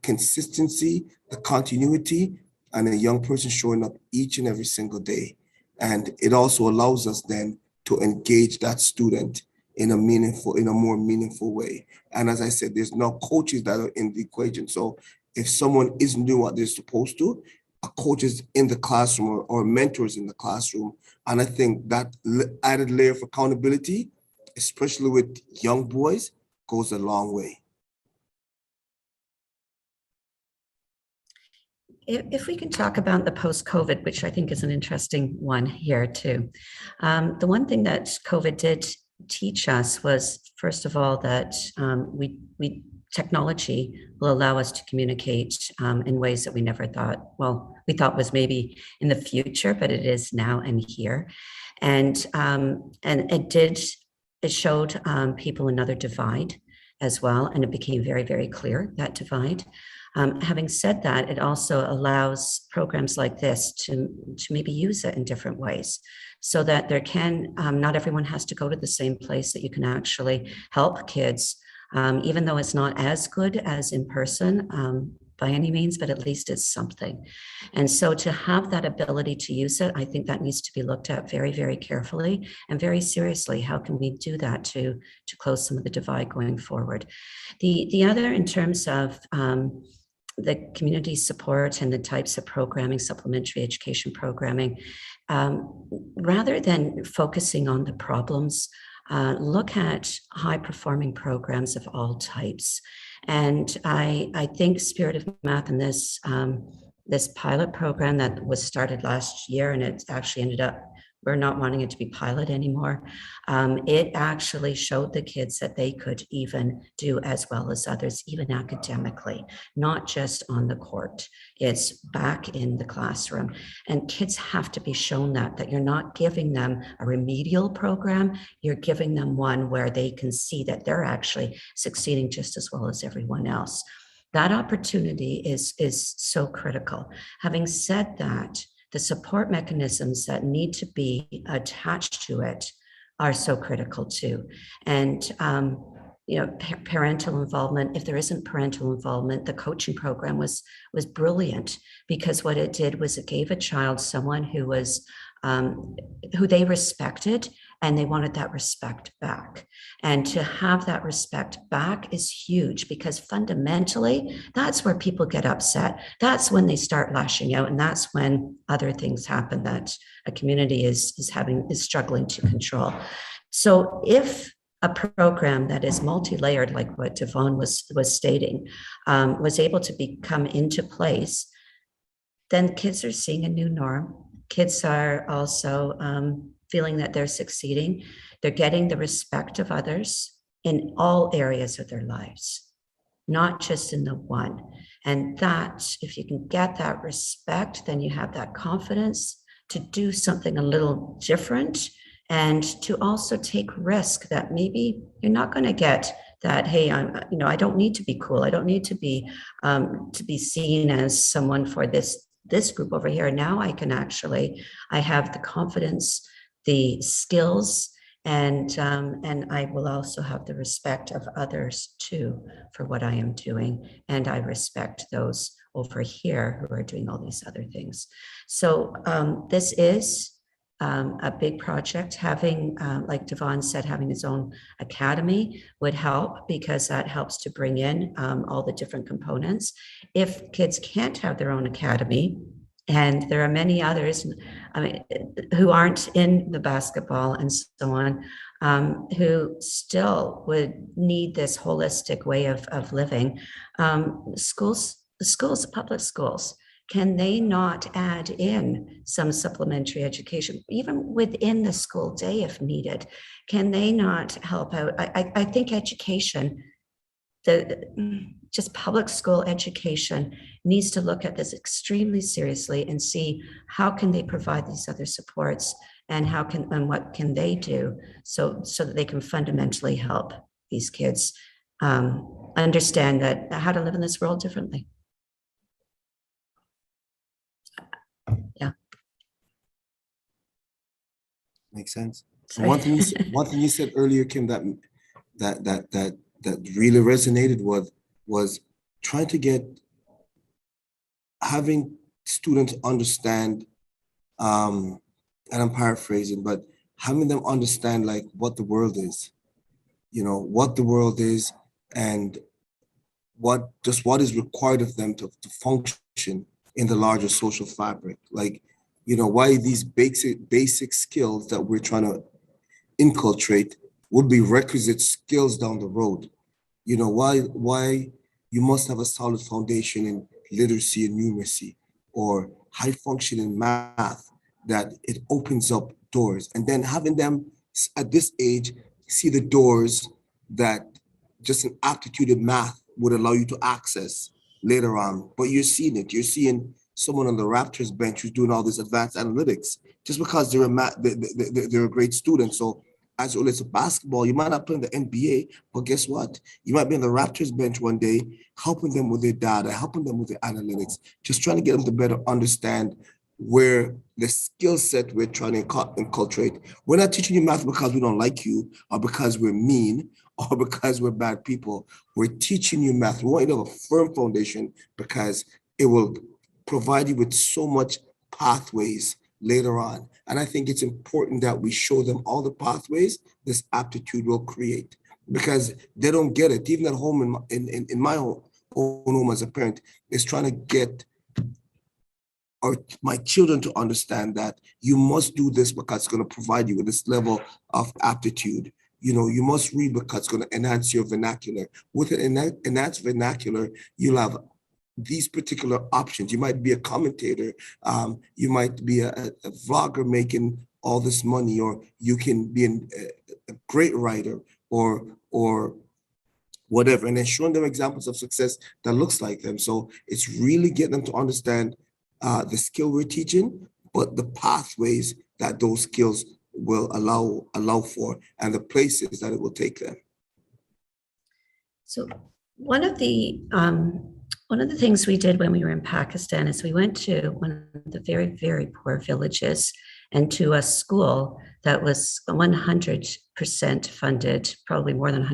consistency, the continuity, and a young person showing up each and every single day. And it also allows us then to engage that student in a more meaningful way. And as I said, there's no coaches that are in the equation. So if someone isn't doing what they're supposed to, a coach is in the classroom or mentors in the classroom. And I think that added layer of accountability, especially with young boys, goes a long way. If we can talk about the post-COVID, which I think is an interesting one here too. The one thing that COVID did teach us was, first of all, that technology will allow us to communicate in ways that we never thought, we thought was maybe in the future, but it is now and here. And it showed people another divide as well. And it became very, very clear, that divide. Having said that, it also allows programs like this to maybe use it in different ways so that there can, not everyone has to go to the same place, that you can actually help kids, even though it's not as good as in person by any means, but at least it's something. And so to have that ability to use it, I think that needs to be looked at very, very carefully and very seriously. How can we do that to close some of the divide going forward? The other, in terms of the community support and the types of programming, supplementary education programming, rather than focusing on the problems, look at high-performing programs of all types. And I think Spirit of Math and this pilot program that was started last year, and it actually ended up, we're not wanting it to be pilot anymore. It actually showed the kids that they could even do as well as others, even academically, not just on the court. It's back in the classroom. And kids have to be shown that you're not giving them a remedial program, you're giving them one where they can see that they're actually succeeding just as well as everyone else. That opportunity is so critical. Having said that, the support mechanisms that need to be attached to it are so critical too. And parental involvement, if there isn't parental involvement, the coaching program was brilliant, because what it did was it gave a child someone who was who they respected, and they wanted that respect back. And to have that respect back is huge, because fundamentally, that's where people get upset. That's when they start lashing out, and that's when other things happen that a community is struggling to control. So if a program that is multi-layered, like what Devon was stating, was able to come into place, then kids are seeing a new norm. Kids are also feeling that they're succeeding. They're getting the respect of others in all areas of their lives, not just in the one. And that, if you can get that respect, then you have that confidence to do something a little different, and to also take risk that maybe you're not going to get that, hey, I don't need to be cool. I don't need to be seen as someone for this group over here. Now I have the confidence, the skills, And I will also have the respect of others too for what I am doing. And I respect those over here who are doing all these other things. So this is a big project. Having, like Devon said, having his own academy would help, because that helps to bring in all the different components. If kids can't have their own academy, and there are many others, I mean, who aren't in the basketball and so on, who still would need this holistic way of living. Public schools, can they not add in some supplementary education, even within the school day if needed? Can they not help out? I think education, just public school education, needs to look at this extremely seriously and see how can they provide these other supports, and what can they do so that they can fundamentally help these kids understand that how to live in this world differently. Yeah. Makes sense. Sorry. One thing you said earlier, Kim, that really resonated was trying to get, having students understand, and I'm paraphrasing, but having them understand like what the world is, what the world is, and what is required of them to function in the larger social fabric. Like, why these basic skills that we're trying to inculcate would be requisite skills down the road. Why you must have a solid foundation in literacy and numeracy, or high functioning math, that it opens up doors. And then having them at this age see the doors that just an aptitude in math would allow you to access later on. But you're seeing it. You're seeing someone on the Raptors bench who's doing all this advanced analytics just because they're a great student. So as it relates to basketball, you might not play in the NBA, but guess what? You might be on the Raptors bench one day, helping them with their data, helping them with their analytics, just trying to get them to better understand where the skill set we're trying to inculcate. We're not teaching you math because we don't like you, or because we're mean, or because we're bad people. We're teaching you math. We want you to have a firm foundation because it will provide you with so much pathways later on. And I think it's important that we show them all the pathways this aptitude will create, because they don't get it. Even at home, in my own home as a parent, is trying to get my children to understand that you must do this because it's going to provide you with this level of aptitude. You must read because it's going to enhance your vernacular. With an enhanced vernacular, you'll have these particular options. You might be a commentator, you might be a vlogger making all this money, or you can be a great writer, or whatever, and then showing them examples of success that looks like them. So it's really getting them to understand the skill we're teaching, but the pathways that those skills will allow for, and the places that it will take them. So one of the things we did when we were in Pakistan is we went to one of the very, very poor villages, and to a school that was 100% funded, probably more than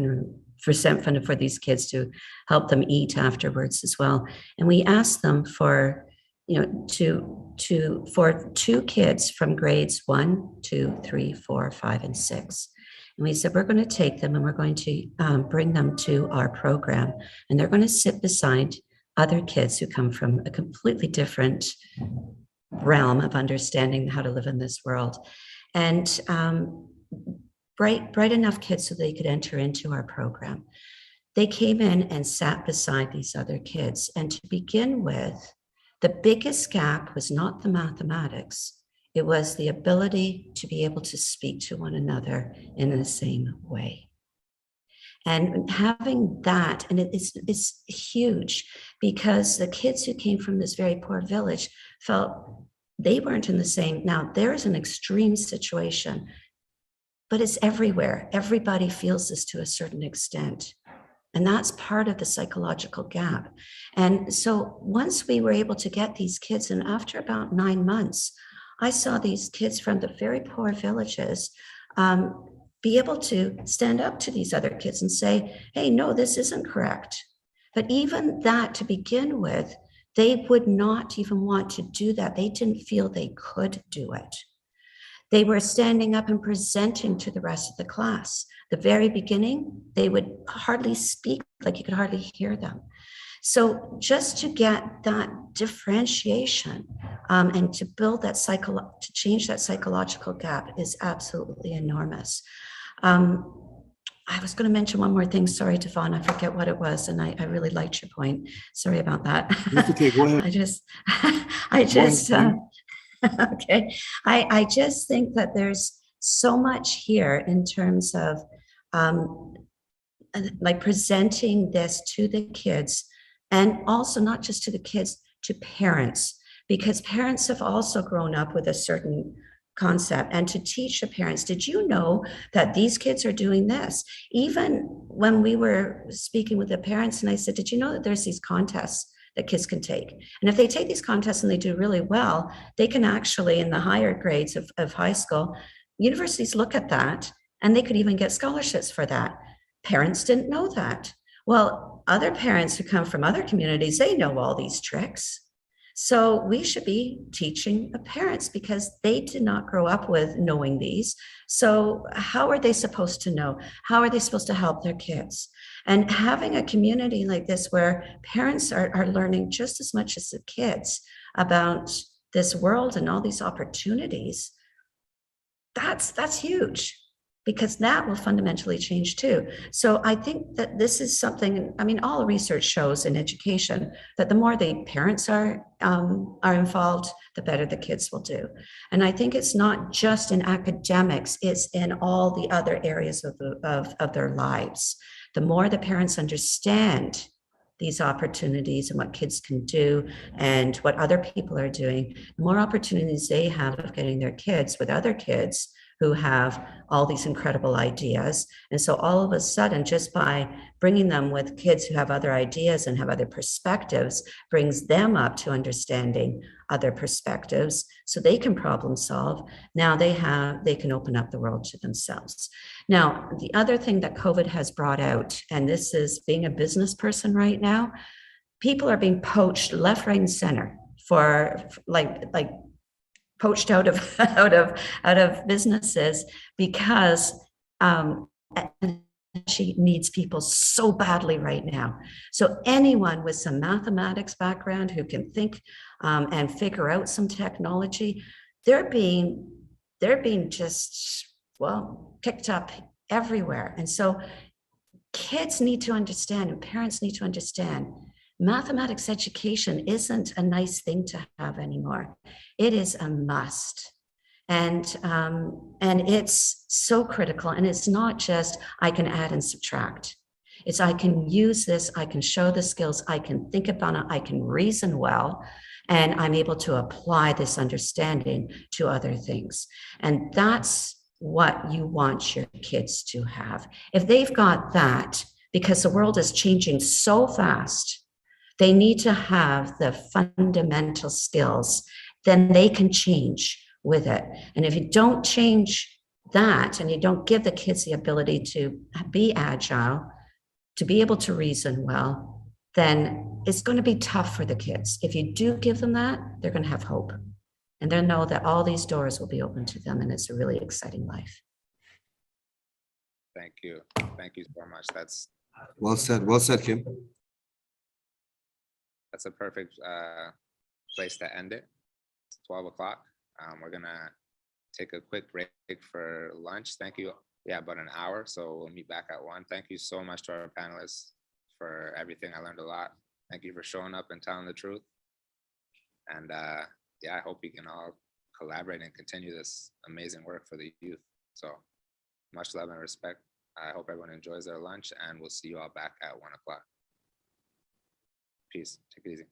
100% funded for these kids to help them eat afterwards as well. And we asked them for, for 2 kids from grades 1, 2, 3, 4, 5, and 6. And we said, we're going to take them and we're going to bring them to our program. And they're going to sit beside other kids who come from a completely different realm of understanding how to live in this world. And bright enough kids so they could enter into our program. They came in and sat beside these other kids. And to begin with, the biggest gap was not the mathematics. It was the ability to be able to speak to one another in the same way. And having that, and it's huge, because the kids who came from this very poor village felt they weren't in the same. Now, there's an extreme situation, but it's everywhere. Everybody feels this to a certain extent. And that's part of the psychological gap. And so once we were able to get these kids, and after about 9 months, I saw these kids from the very poor villages be able to stand up to these other kids and say, hey, no, this isn't correct. But even that to begin with, they would not even want to do that. They didn't feel they could do it. They were standing up and presenting to the rest of the class. The very beginning, they would hardly speak, like you could hardly hear them. So just to get that differentiation and to build that to change that psychological gap is absolutely enormous. I was going to mention one more thing. Sorry, Devon, I forget what it was, and I really liked your point. Sorry about that. That's okay, go ahead. Okay. I just think that there's so much here in terms of like presenting this to the kids, and also not just to the kids, to parents, because parents have also grown up with a certain concept, and to teach the parents, did you know that these kids are doing this? Even when we were speaking with the parents and I said, did you know that there's these contests that kids can take? And if they take these contests and they do really well, they can actually, in the higher grades of high school, universities look at that and they could even get scholarships for that. Parents didn't know that. Well, other parents who come from other communities, they know all these tricks. So we should be teaching the parents because they did not grow up with knowing these. So how are they supposed to know? How are they supposed to help their kids? And having a community like this where parents are learning just as much as the kids about this world and all these opportunities, that's huge, because that will fundamentally change too. So I think that this is something, I mean, all research shows in education that the more the parents are involved, the better the kids will do. And I think it's not just in academics, it's in all the other areas of their lives. The more the parents understand these opportunities and what kids can do and what other people are doing, the more opportunities they have of getting their kids with other kids who have all these incredible ideas. And so all of a sudden, just by bringing them with kids who have other ideas and have other perspectives, brings them up to understanding other perspectives so they can problem solve. Now they can open up the world to themselves. Now, the other thing that COVID has brought out, and this is being a business person right now, people are being poached left, right, and center for like poached out of businesses because she needs people so badly right now. So anyone with some mathematics background who can think and figure out some technology, they're being just, well, picked up everywhere. And so kids need to understand and parents need to understand mathematics education isn't a nice thing to have anymore. It is a must. And it's so critical. And it's not just, I can add and subtract. It's, I can use this, I can show the skills, I can think about it, I can reason well, and I'm able to apply this understanding to other things. And that's what you want your kids to have. If they've got that, because the world is changing so fast, they need to have the fundamental skills, then they can change with it. And if you don't change that and you don't give the kids the ability to be agile, to be able to reason well, then it's going to be tough for the kids. If you do give them that, they're going to have hope. And they'll know that all these doors will be open to them, and it's a really exciting life. Thank you. Thank you so much. That's Well said, Kim. That's a perfect place to end it. It's 12 o'clock. We're gonna take a quick break for lunch. Thank you. Yeah, about an hour. So we'll meet back at 1. Thank you so much to our panelists for everything. I learned a lot. Thank you for showing up and telling the truth. And yeah, I hope we can all collaborate and continue this amazing work for the youth. So much love and respect. I hope everyone enjoys their lunch, and we'll see you all back at 1 o'clock. Peace. Take it easy.